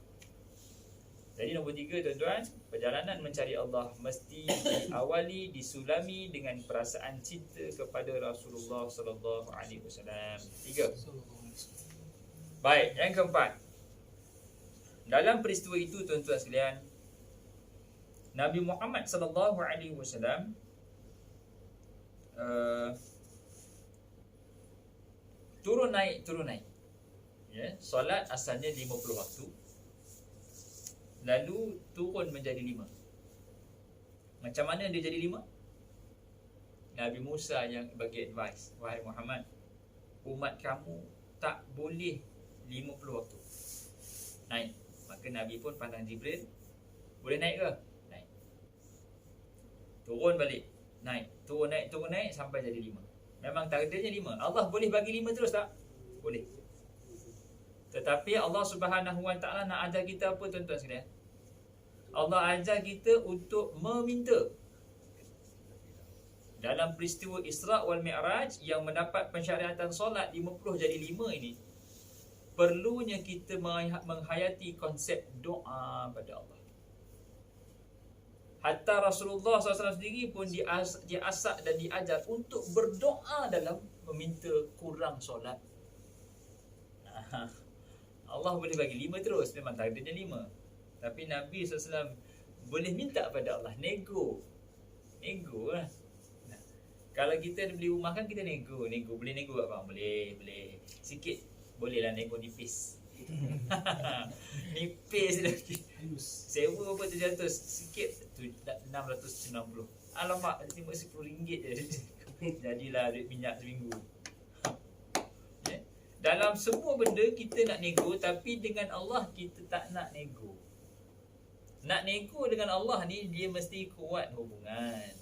Jadi nombor 3 tuan-tuan, perjalanan mencari Allah mesti diawali, disulami dengan perasaan cinta kepada Rasulullah sallallahu alaihi wasallam. 3. Baik, yang keempat. Dalam peristiwa itu tuan-tuan sekalian, Nabi Muhammad sallallahu alaihi wasallam turun naik. Ya, solat asalnya 50 waktu. Lalu turun menjadi 5. Macam mana dia jadi 5? Nabi Musa yang bagi advice, wahai Muhammad, umat kamu tak boleh 50 waktu naik. Maka Nabi pun pandang Jibril, boleh naik ke? Naik. Turun balik, naik. Turun naik sampai jadi 5. Memang takdirnya 5. Allah boleh bagi 5 terus tak? Boleh. Tetapi Allah Subhanahu wa taala nak ajar kita apa tuan-tuan sekalian? Allah ajar kita untuk meminta. Dalam peristiwa Isra' wal Mi'raj yang mendapat pensyariatan solat 50 jadi 5 ini, perlunya kita menghayati konsep doa pada Allah. Hatta Rasulullah SAW sendiri pun diasak dan diajar untuk berdoa dalam meminta kurang solat. Allah boleh bagi 5 terus, memang takdirnya 5. Tapi Nabi SAW boleh minta pada Allah, nego lah. Kalau kita beli rumah kan kita nego. Boleh nego tak bang? Boleh. Sikit bolehlah nego nipis. Nipis lagi. Sewa apa 700, sikit 690. Alamak, terima RM10 je. Jadilah duit minyak seminggu. Dalam semua benda kita nak nego, tapi dengan Allah kita tak nak nego. Nak nego dengan Allah ni, dia mesti kuat hubungan.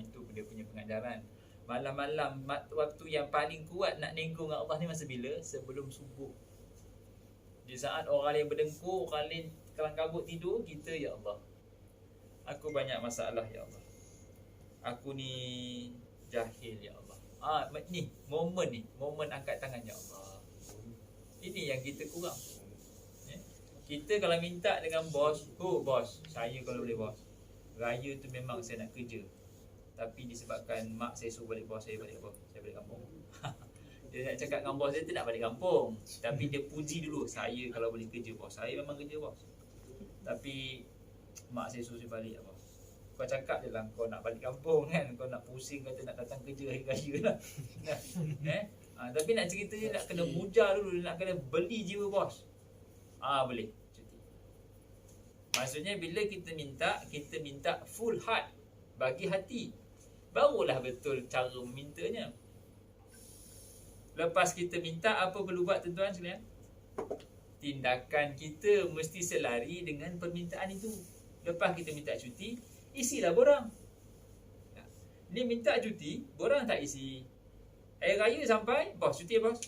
Itu dia punya pengajaran. Malam-malam, waktu yang paling kuat nak nego dengan Allah ni masa bila? Sebelum subuh. Di saat orang lain berdengkur, orang lain kelang kabut tidur, kita, ya Allah, aku banyak masalah, ya Allah, aku ni jahil, ya Allah. Ni momen angkat tangan, ya Allah. Ini yang kita kurang. Kita kalau minta dengan bos, bos, saya kalau boleh bos, raya tu memang saya nak kerja, tapi disebabkan mak saya suruh balik bos, saya balik kampung. Dia nak cakap dengan bos dia tak nak balik kampung, tapi dia puji dulu, saya kalau boleh kerja bos, saya memang kerja bos, tapi mak saya suruh saya balik, ya bos. Kau cakap je lah kau nak balik kampung kan, kau nak pusing kata nak datang kerja hari raya lah. Tapi nak cerita je nak kena mujar dulu, nak kena beli jiwa bos. Boleh cuti. Maksudnya bila kita minta full heart, bagi hati, barulah betul cara memintanya. Lepas kita minta, apa perlu buat tuan-tuan sekalian? Tindakan kita mesti selari dengan permintaan itu. Lepas kita minta cuti, isilah borang. Dia minta cuti, borang tak isi. Hari raya sampai, bos cuti bos.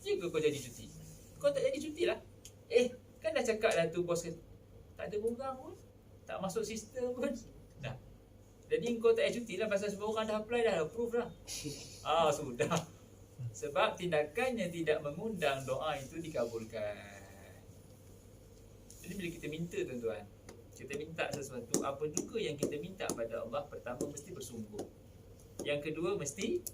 Jika kau jadi cuti, kau tak jadi cuti lah. Kan dah cakap dah tu bos, tak ada borang pun, tak masuk sistem pun. Jadi kau tak ada cuti lah, pasal semua orang dah apply, dah approve dah. Sudah. Sebab tindakan yang tidak mengundang doa itu dikabulkan. Jadi bila kita minta tuan-tuan, kita minta sesuatu, apa juga yang kita minta pada Allah, pertama mesti bersungguh. Yang kedua mesti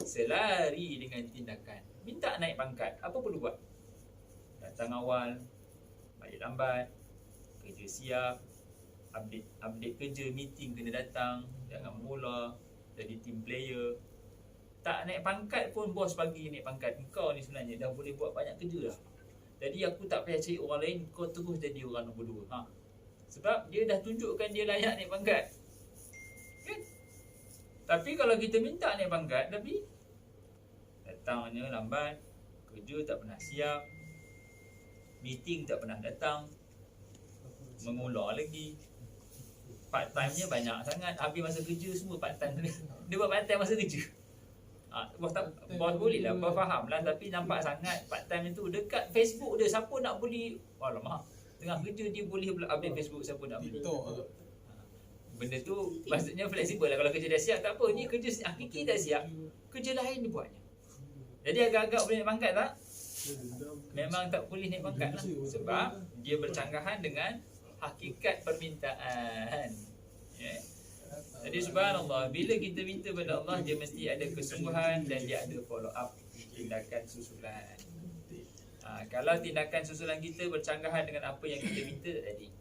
selari dengan tindakan. Minta naik pangkat, apa perlu buat? Datang awal, balik lambat, kerja siap, update kerja, meeting kena datang, jangan mula jadi team player. Tak naik pangkat pun bos bagi naik pangkat, engkau ni sebenarnya dah boleh buat banyak kerja dah. Jadi aku tak payah cari orang lain, kau terus jadi orang nombor 2. Sebab dia dah tunjukkan dia layak naik pangkat kan? Tapi kalau kita minta naik pangkat, tapi datangnya lambat, kerja tak pernah siap, Meeting tak pernah datang, mengular lagi. Part time-nya banyak sangat. Habis masa kerja semua part time. Dia buat part time masa kerja. Bos boleh lah, bos faham lah. Tapi nampak sangat part time itu. Dekat Facebook dia, siapa nak beli, alamak, tengah kerja dia boleh update Facebook, siapa nak beli. Benda tu maksudnya fleksibel lah. Kalau kerja dah siap tak apa. Ni kerja hakiki tak siap, kerja lain dia buatnya. Jadi agak-agak boleh naik pangkat tak? Memang tak boleh naik pangkat lah. Sebab dia bercanggahan dengan hakikat permintaan. Yeah. Jadi subhanallah, bila kita minta pada Allah, dia mesti ada kesungguhan dan dia ada follow up tindakan susulan. Kalau tindakan susulan kita bercanggahan dengan apa yang kita minta tak jadi.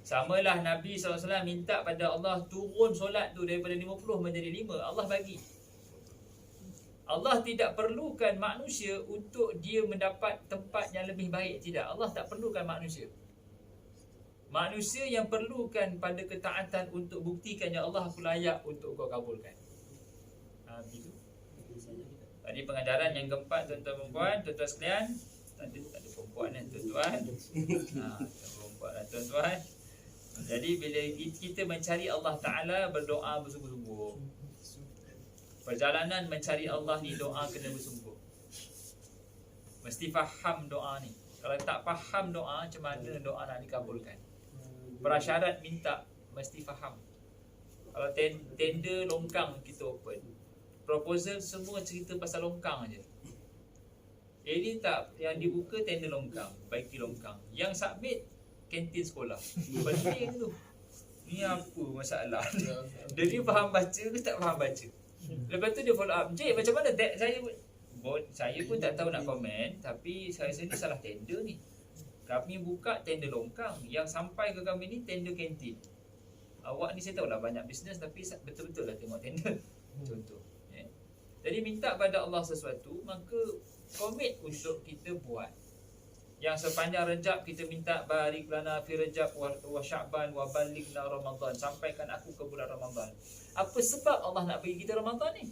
Samalah Nabi SAW minta pada Allah turun solat tu daripada 50 menjadi 5. Allah bagi. Allah tidak perlukan manusia untuk dia mendapat tempat yang lebih baik. Tidak, Allah tak perlukan manusia. Manusia yang perlukan pada ketaatan untuk buktikan, ya Allah, aku layak untuk kau kabulkan. Begitu. Tadi pengajaran yang keempat, tuan-tuan perempuan, tuan-tuan sekalian. Tak ada perempuan dan tuan-tuan. Perempuan dan tuan-tuan. Jadi bila kita mencari Allah Ta'ala, berdoa bersungguh-sungguh. Perjalanan mencari Allah ni, doa kena bersungguh. Mesti faham doa ni. Kalau tak faham doa, macam mana doa nak dikabulkan? Prasyarat minta mesti faham. Kalau tender longkang kita open, proposal semua cerita pasal longkang je. Ini tak, yang dibuka tender longkang, baiki longkang. Yang submit kantin sekolah. Penting tu. Ni apa masalah? Dia ni faham baca ke tak faham baca? Lepas tu dia follow up. Cik, macam mana saya pun tak tahu nak komen, tapi saya rasa ni salah tender ni. Kami buka tender longkang, yang sampai ke kami ni tender kantin. Awak ni saya tahu lah banyak bisnes, tapi betul-betul lah tengok tender. Contoh. Jadi minta pada Allah sesuatu, maka komit untuk kita buat. Yang sepanjang Rejab kita minta barik lana fi Rejab wa Sya'ban wa balighna Ramadan, sampaikan aku ke bulan Ramadan. Apa sebab Allah nak bagi kita Ramadan ni?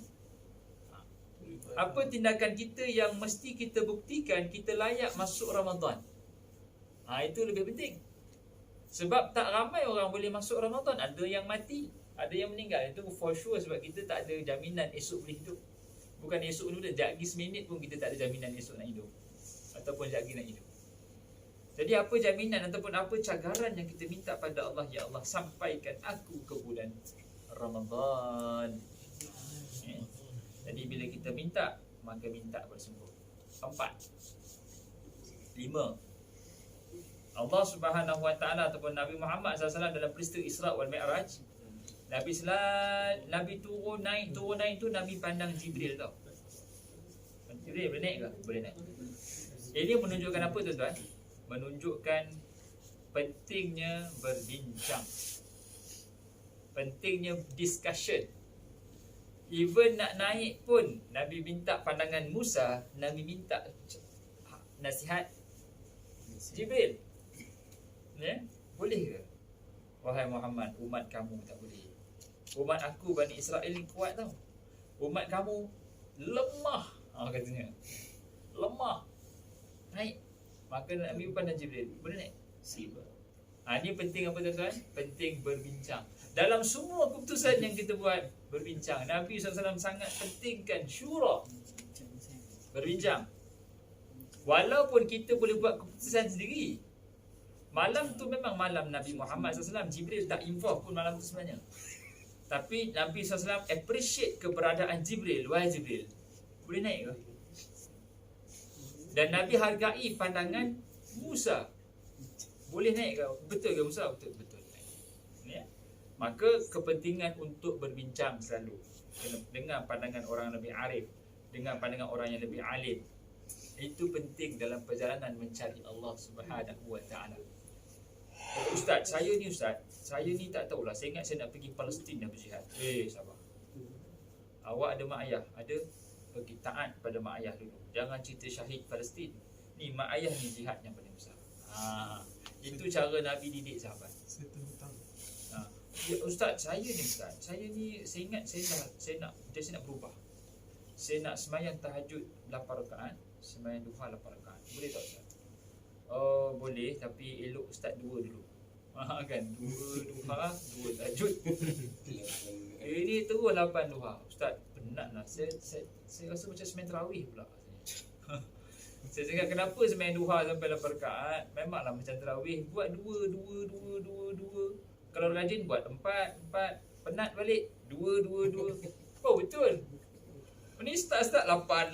Apa tindakan kita yang mesti kita buktikan kita layak masuk Ramadan? Itu lebih penting. Sebab tak ramai orang boleh masuk Ramadan. Ada yang mati, ada yang meninggal. Itu for sure, sebab kita tak ada jaminan esok boleh hidup. Bukan esok dulu dah, jagi seminit pun kita tak ada jaminan esok nak hidup, ataupun jagi nak hidup. Jadi apa jaminan ataupun apa cagaran yang kita minta pada Allah? Ya Allah, sampaikan aku ke bulan Ramadan. Jadi bila kita minta, maka minta bersungguh. 4. 5. Allah Subhanahu Wa Taala ataupun Nabi Muhammad SAW dalam peristiwa Isra wal Mi'raj, Nabi turun naik tu, Nabi pandang Jibril tau. Jibril boleh naik ke? Boleh naik. Ini menunjukkan apa tuan-tuan? Menunjukkan pentingnya berbincang, pentingnya discussion. Even nak naik pun, Nabi minta pandangan Musa, Nabi minta nasihat Jibril. Boleh ke? Wahai Muhammad, umat kamu tak boleh. Umat aku Bani Israel ni kuat tau. Umat kamu lemah, katanya. Lemah. Naik. Maka Nabi pandang Jibril, boleh naik? Siapa? Ini penting apa tuan-tuan? Penting berbincang. Dalam semua keputusan yang kita buat, berbincang. Nabi SAW sangat pentingkan syura, berbincang. Walaupun kita boleh buat keputusan sendiri, malam tu memang malam Nabi Muhammad SAW, Jibril tak involve pun malam tu sebenarnya. Tapi Nabi SAW appreciate keberadaan Jibril. Wahai Jibril, boleh naik ke? Dan Nabi hargai pandangan Musa. Boleh naik ke? Betul ke Musa? Betul. Ya? Maka kepentingan untuk berbincang selalu dengan pandangan orang lebih arif, dengan pandangan orang yang lebih alim, itu penting dalam perjalanan mencari Allah Subhanahu Wa Taala. Ustaz, saya ni tak tahulah. Saya ingat saya nak pergi Palestin nak berjihad. Sabar. Awak ada mak ayah? Ada? Pergi taat pada mak ayah dulu. Jangan cerita syahid Palestin. Ni mak ayah ni jihad yang paling besar. Itu cara Nabi didik sahabat. Ya, Ustaz, saya ni saya ingat saya nak berubah. Saya nak sembahyang tahajud 8 rakaat, sembahyang duha 8 rakaat. Boleh tak Ustaz? Oh boleh, tapi elok start 2 dulu. Kan 2 duha, 2 tahajud. Ini terus 8 duha. Ustaz penat lah. Saya rasa macam semain tarawih pula. Saya cakap kenapa semain duha sampai 8 rakaat? Memanglah macam tarawih, buat 2. Kalau rajin buat 4. Penat balik 2. Oh betul. Ini start 8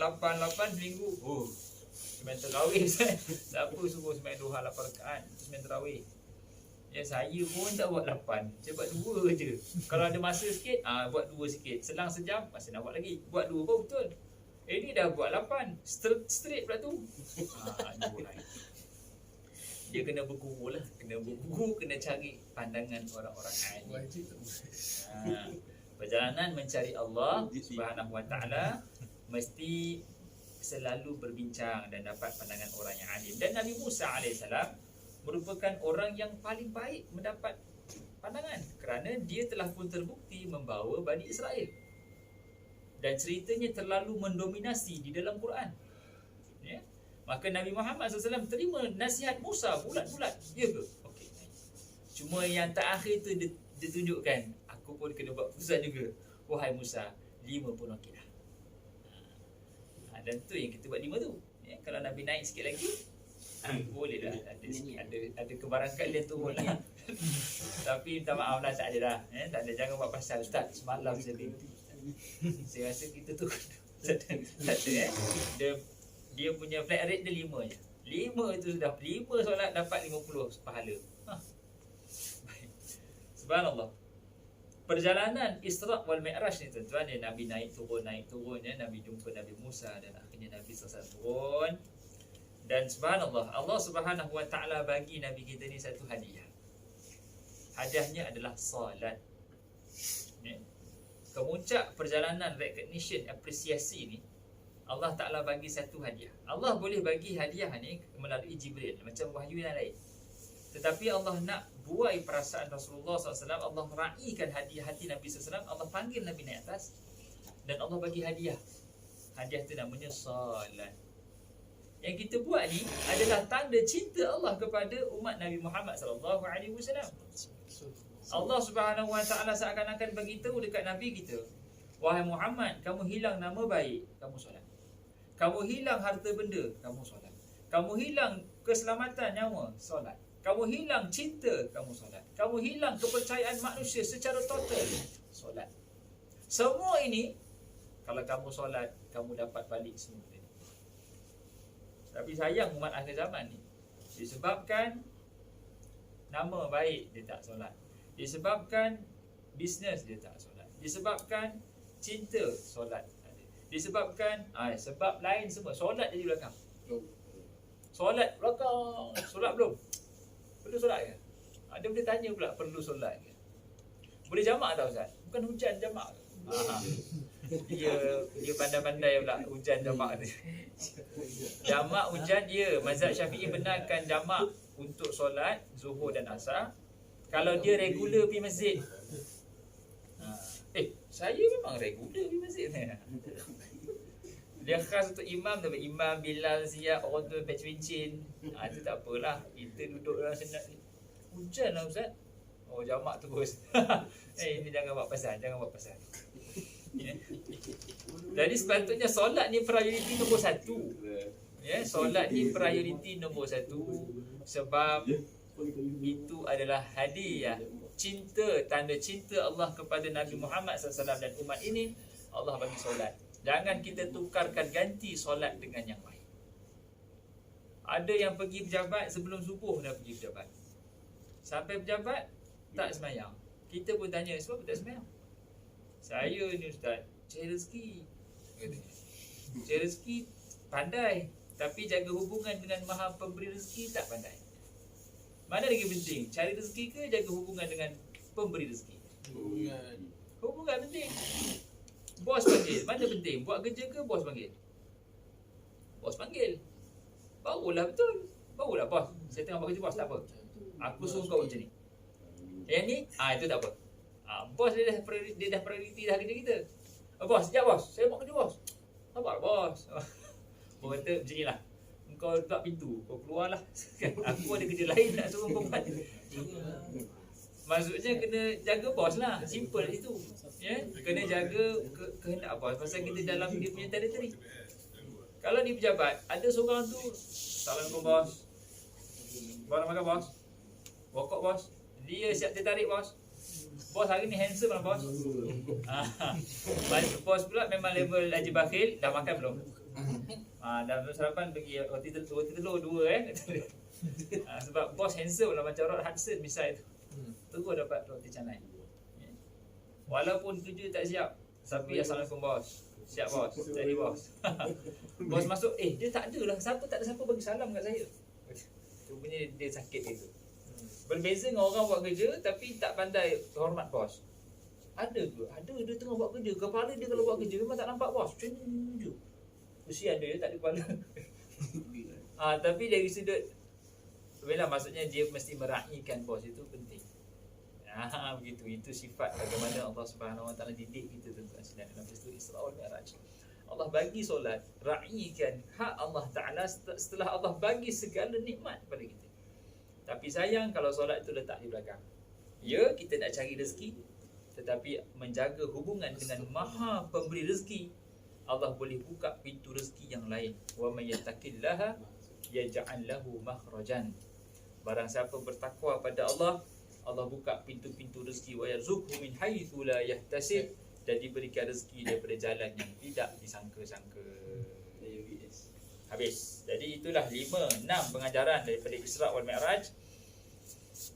seminggu. Oh, semain tarawih Ustaz. Siapa suruh semain duha 8 rakaat? Semain tarawih. Ya saya pun tak buat 8. Saya buat 2 je. Kalau ada masa sikit, buat 2 sikit. Selang sejam, masih nak buat lagi. Buat 2 pun betul. Ini dah buat 8. Straight pula tu. Dia kena berguru lah. Kena cari pandangan orang-orang alim. Perjalanan mencari Allah Subhanahu Wa Taala mesti selalu berbincang dan dapat pandangan orang yang alim. Dan Nabi Musa alaihissalam merupakan orang yang paling baik mendapat pandangan kerana dia telah pun terbukti membawa Bani Israel. Dan ceritanya terlalu mendominasi di dalam Quran. Ya? Maka Nabi Muhammad SAW terima nasihat Musa bulat-bulat. Ya ke? Okey. Cuma yang terakhir tu dia tunjukkan, aku pun kena buat keputusan juga. Wahai Musa, 5 pun okey dah. Dan tu yang kita buat 5 tu. Ya? Kalau Nabi naik sikit lagi, boleh dah. Ada kebarangkan dia turun lah. Tapi minta maaf lah, tak ada dah. Tak ada, jangan buat pasal. Ustaz, semalam saya mimpi. Saya rasa kita tu tak ada. Dia punya flat rate dia 5 je. 5 itu sudah 5 solat dapat 50 pahala. Baik. Subhanallah. Perjalanan Isra' wal Mi'raj ni tuan-tuan, Nabi naik turun ya. Nabi jumpa Nabi Musa dan akhirnya Nabi selesai turun. Dan subhanallah, Allah Subhanahu Wa Taala bagi Nabi kita ni satu hadiah. Hadiahnya adalah salat. Ya. Kemuncak perjalanan recognition, apresiasi ni, Allah Ta'ala bagi satu hadiah. Allah boleh bagi hadiah ni melalui Jibril, macam wahyu yang lain. Tetapi Allah nak buai perasaan Rasulullah SAW, Allah raikan hati Nabi SAW, Allah panggil Nabi naik atas dan Allah bagi hadiah. Hadiah tu namanya salat. Yang kita buat ni adalah tanda cinta Allah kepada umat Nabi Muhammad SAW. Allah Subhanahu Wa Taala seakan-akan bagi tahu dekat Nabi kita, wahai Muhammad, kamu hilang nama baik, kamu solat. Kamu hilang harta benda, kamu solat. Kamu hilang keselamatan nyawa, solat. Kamu hilang cinta, kamu solat. Kamu hilang kepercayaan manusia secara total, solat. Semua ini kalau kamu solat, kamu dapat balik semua ini. Tapi sayang umat akhir zaman ni, disebabkan nama baik dia tak solat, disebabkan bisnes dia tak solat, disebabkan cinta solat, disebabkan sebab lain semua, solat jadi belakang. Solat belakang, solat belum? Perlu solat ke? Dia boleh tanya pula, perlu solat ke? Boleh jamak tak Ustaz? Bukan hujan jamak. Dia pandai-pandai pula hujan jamak ni. Jamak hujan dia, mazhab Syafi'i benarkan jamak untuk solat Zuhur dan Asar kalau dia regular pergi masjid. Saya memang regular pergi masjid. Dia khas untuk imam, tapi imam Bilal siap, orang tu patch cincin. Itu tak apalah, kita duduk dalam senat ni. Hujan lah Ustaz. Oh, jamak terus. Ini jangan buat pasal, ya. Jadi sepatutnya solat ni prioriti nombor 1. Ya, solat ni prioriti nombor 1 sebab itu adalah hadiah cinta, tanda cinta Allah kepada Nabi Muhammad SAW dan umat ini. Allah bagi solat. Jangan kita tukarkan ganti solat dengan yang lain. Ada yang pergi pejabat sebelum subuh dah pergi pejabat. Sampai pejabat tak semayang. Kita pun tanya, sebab tak semayang? Saya ni Ustaz, cari rezeki. Cari rezeki pandai, tapi jaga hubungan dengan Maha Pemberi rezeki tak pandai. Mana lagi penting? Cari rezeki ke jaga hubungan dengan pemberi rezeki? Hubungan penting. Bos panggil, mana penting? Buat kerja ke bos panggil? Bos panggil. Barulah betul. Barulah bos. Saya tengah buat kerja bos, tak apa. Aku suruh kau macam ni. Yang ni, itu tak apa. Bos dia dah prioriti dah kerja kita. Bos, sekejap bos. Saya buat kerja bos. Sabar bos. Bos kata macam ni lah. kau buka pintu, kau keluarlah. Aku ada kerja lain nak suruh kau buat. Maksudnya kena jaga bos lah. Simple itu. Ya, kena jaga kehendak bos. Pasal kita dalam dia punya territory. Kalau di pejabat, ada seorang tu, Assalamualaikum bos. Bos nak makan bos? Pokok bos. Dia siap tertarik bos. Bos hari ni handsome lah bos. Bos pula memang level Haji Bakhil. Dah makan belum? Dah sarapan pergi roti telur 2 sebab bos handsome lah macam Rod Hudson misal tu. Terus dapat roti canai. Walaupun kerja tak siap, tapi Assalamualaikum bos. Siap bos, jadi bos. Bos masuk, dia tak ada lah. Tak ada siapa bagi salam kat saya. Rupanya dia sakit itu. Berbeza dengan orang buat kerja tapi tak pandai hormat bos. Ada ke? Ada, dia tengah buat kerja. Kepala dia kalau buat kerja memang tak nampak bos. Macam je. Kesian dia tak ada kepala. Tapi dari sudut bila maksudnya dia mesti meraihkan bos, itu penting. Begitu. Itu sifat bagaimana Allah Subhanahu Wa Taala didik kita tuan-tuan sekalian dalam peristiwa Isra wal Mi'raj. Allah bagi solat, raihkan hak Allah Taala setelah Allah bagi segala nikmat kepada kita. Tapi sayang kalau solat itu letak di belakang. Ya, kita nak cari rezeki, tetapi menjaga hubungan dengan Maha Pemberi rezeki, Allah boleh buka pintu rezeki yang lain. Wa may yattaqillaha yaj'al lahu makhrajan. Barang siapa bertakwa pada Allah, Allah buka pintu-pintu rezeki. Wa yarzuqhu min haitsu la yahtasib, dan diberikan rezeki daripada jalan yang tidak disangka-sangka. Habis. Jadi itulah 5-6 pengajaran daripada Isra wal Mi'raj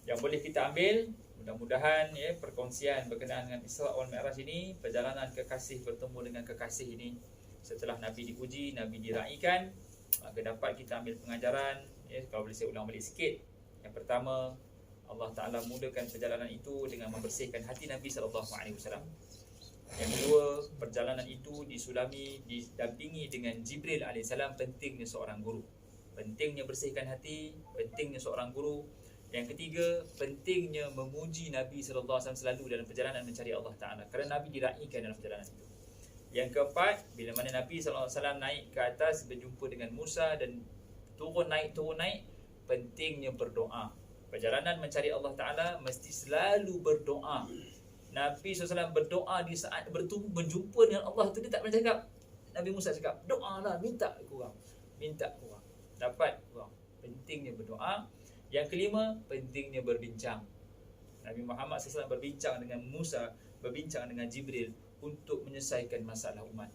yang boleh kita ambil. Mudah-mudahan perkongsian berkenaan dengan Isra wal Mi'raj ini, perjalanan kekasih bertemu dengan kekasih ini, setelah Nabi diuji, Nabi diraihkan, maka dapat kita ambil pengajaran. Kalau boleh saya ulang balik sikit. Yang pertama, Allah Ta'ala mudahkan perjalanan itu dengan membersihkan hati Nabi SAW. Yang kedua, perjalanan itu didampingi dengan Jibril AS. Pentingnya seorang guru, pentingnya bersihkan hati, pentingnya seorang guru. Yang ketiga, pentingnya memuji Nabi SAW selalu dalam perjalanan mencari Allah Ta'ala, kerana Nabi diraihkan dalam perjalanan itu. Yang keempat, bila mana Nabi SAW naik ke atas berjumpa dengan Musa dan turun naik, pentingnya berdoa. Perjalanan mencari Allah Ta'ala mesti selalu berdoa. Nabi SAW berdoa di saat berjumpa dengan Allah tu, dia tak pernah cakap. Nabi Musa cakap, doalah, minta kurang. Dapat kurang. Pentingnya berdoa. Yang kelima, pentingnya berbincang. Nabi Muhammad SAW berbincang dengan Musa, berbincang dengan Jibril untuk menyelesaikan masalah umat.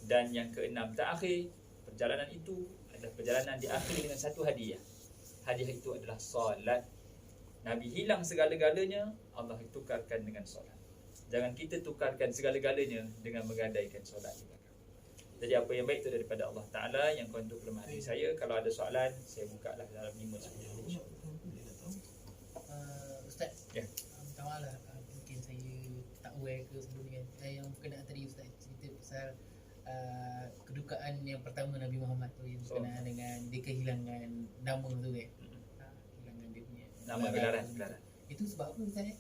Dan yang keenam, terakhir, perjalanan itu adalah perjalanan diakhiri dengan satu hadiah. Hadiah itu adalah solat. Nabi hilang segala-galanya, Allah tukarkan dengan solat. Jangan kita tukarkan segala-galanya dengan menggadaikan solat di belakang. Jadi apa yang baik itu daripada Allah Ta'ala. Yang kau untuk kelemahan diri saya. Kalau ada soalan, saya buka lah dalam 5-10 minit. Ustaz, Ya. minta maaf lah, mungkin saya tak aware ke sebelum ni kan. Yang berkenaan tadi Ustaz cerita pasal kedukaan yang pertama Nabi Muhammad tu, yang berkenaan dengan dia kehilangan nama tu kan. Kehilangan dia punya Nama gelaran. Itu sebab apa Ustaz?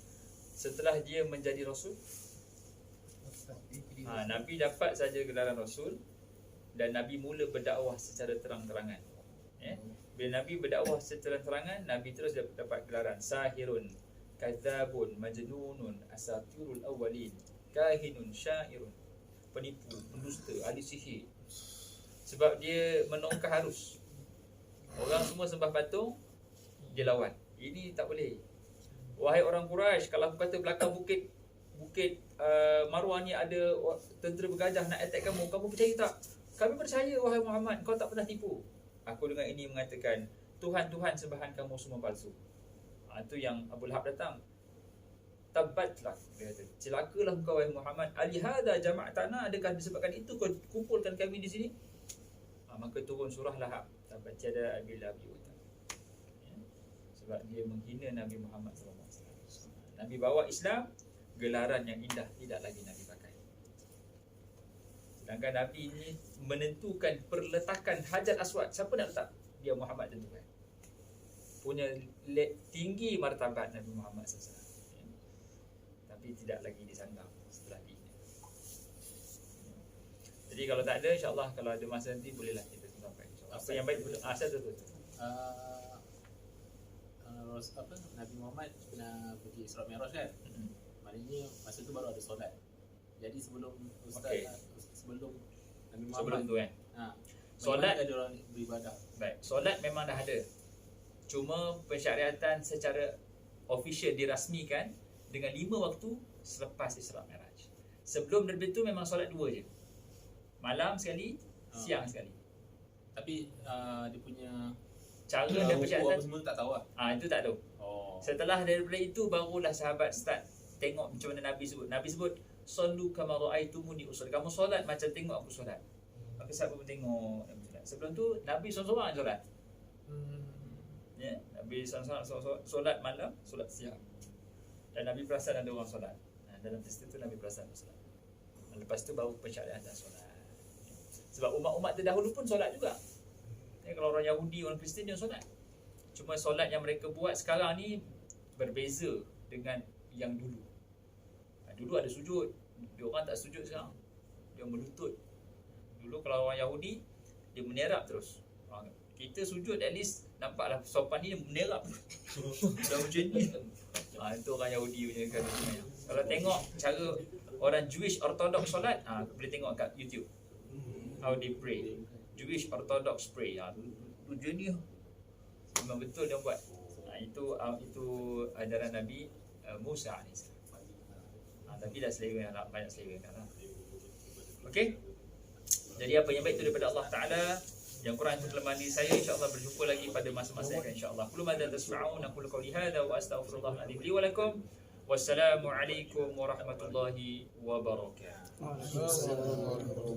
Setelah dia menjadi Rasul, Nabi dapat saja gelaran Rasul, dan Nabi mula berdakwah secara terang-terangan. Bila Nabi berdakwah secara terang-terangan, Nabi terus dapat gelaran sahirun, kadzabun, majnunun, asatirul awwalin, kahinun, syairun, penipu, pendusta, ahli sihir. Sebab dia menongkah arus. Orang semua sembah patung, dia lawan. Ini tak boleh. Wahai orang Quraisy, kalau aku kata belakang bukit Marwah ni ada tentera bergajah nak attack kamu percaya tak? Kami percaya wahai Muhammad, kau tak pernah tipu. Aku dengan ini mengatakan, Tuhan-Tuhan sembahan kamu semua palsu. Itu yang Abu Lahab datang. Tabatlah, dia kata, celakalah engkau wahai Muhammad. Alihada jama'tana, adakah disebabkan itu kau kumpulkan kami di sini? Maka turun surah Lahab. Tabat tiada Abi Lahab yu'ta. Sebab dia menghina Nabi Muhammad SAW. Nabi bawa Islam, gelaran yang indah tidak lagi Nabi pakai. Sedangkan Nabi ini menentukan perletakan Hajar Aswad. Siapa nak letak? Dia Muhammad tentukan. Punya tinggi martabat Nabi Muhammad SAW. Tapi tidak lagi disandang setelah ini. Jadi kalau tak ada, insyaAllah kalau ada masa nanti bolehlah kita sampai insyaAllah. Apa yang baik betul. Satu tu. Nabi Muhammad pernah pergi Isra Mi'raj kan. Maknanya masa tu baru ada solat. Jadi sebelum sebelum Nabi Muhammad Sebelum tu kan. solat Solat ada orang beribadah. baik. Solat memang dah ada. Cuma pensyariatan secara official dirasmikan dengan 5 waktu selepas Isra Mi'raj. Sebelum daripada itu memang solat 2 je. Malam sekali, siang sekali. Tapi dia punya Cara dan rukuk apa pensyariatan semua tu tak tahu lah. itu tak tahu. Oh. Setelah daripada itu barulah sahabat start tengok macam mana Nabi sebut. Nabi sebut sallu kama raaitumuni usolli. Kamu solat macam tengok aku solat. Maka sahabat pun tengok Nabi solat. Sebelum tu Nabi seorang-seorang solat. Ya, Nabi seorang-seorang solat malam, solat siang. Dan Nabi perasan ada orang solat. Dalam peristiwa tu Nabi perasan solat. Lepas tu baru pensyariatan solat. Sebab umat-umat terdahulu pun solat juga. Kalau orang Yahudi, orang Kristian dia solat. Cuma solat yang mereka buat sekarang ni berbeza dengan yang dulu. Dulu ada sujud. Dia orang tak sujud sekarang. Dia melutut. Dulu kalau orang Yahudi, dia menerap terus. Kita sujud at least nampaklah sopan ni dia menerap. Dah macam ni. Itu orang Yahudi punya kadang-kadang. Kalau tengok cara orang Jewish Orthodox solat, boleh tengok kat YouTube. How they pray. Jewish Orthodox pray. Tujuan ni memang betul dia buat. Itu ajaran Nabi Musa AS. Tapi dah selera lah, banyak selera lah. Okey. Jadi apa yang baik itu daripada Allah Taala, yang kurang itu kelemahan diri saya. InsyaAllah berjumpa lagi pada masa-masa yang akan, insyaAllah. Qul ma tasma'un aqulu qawli hadha wa astaghfirullah li wa lakum. Wassalamualaikum warahmatullahi wabarakatuh. Waalaikumsalam.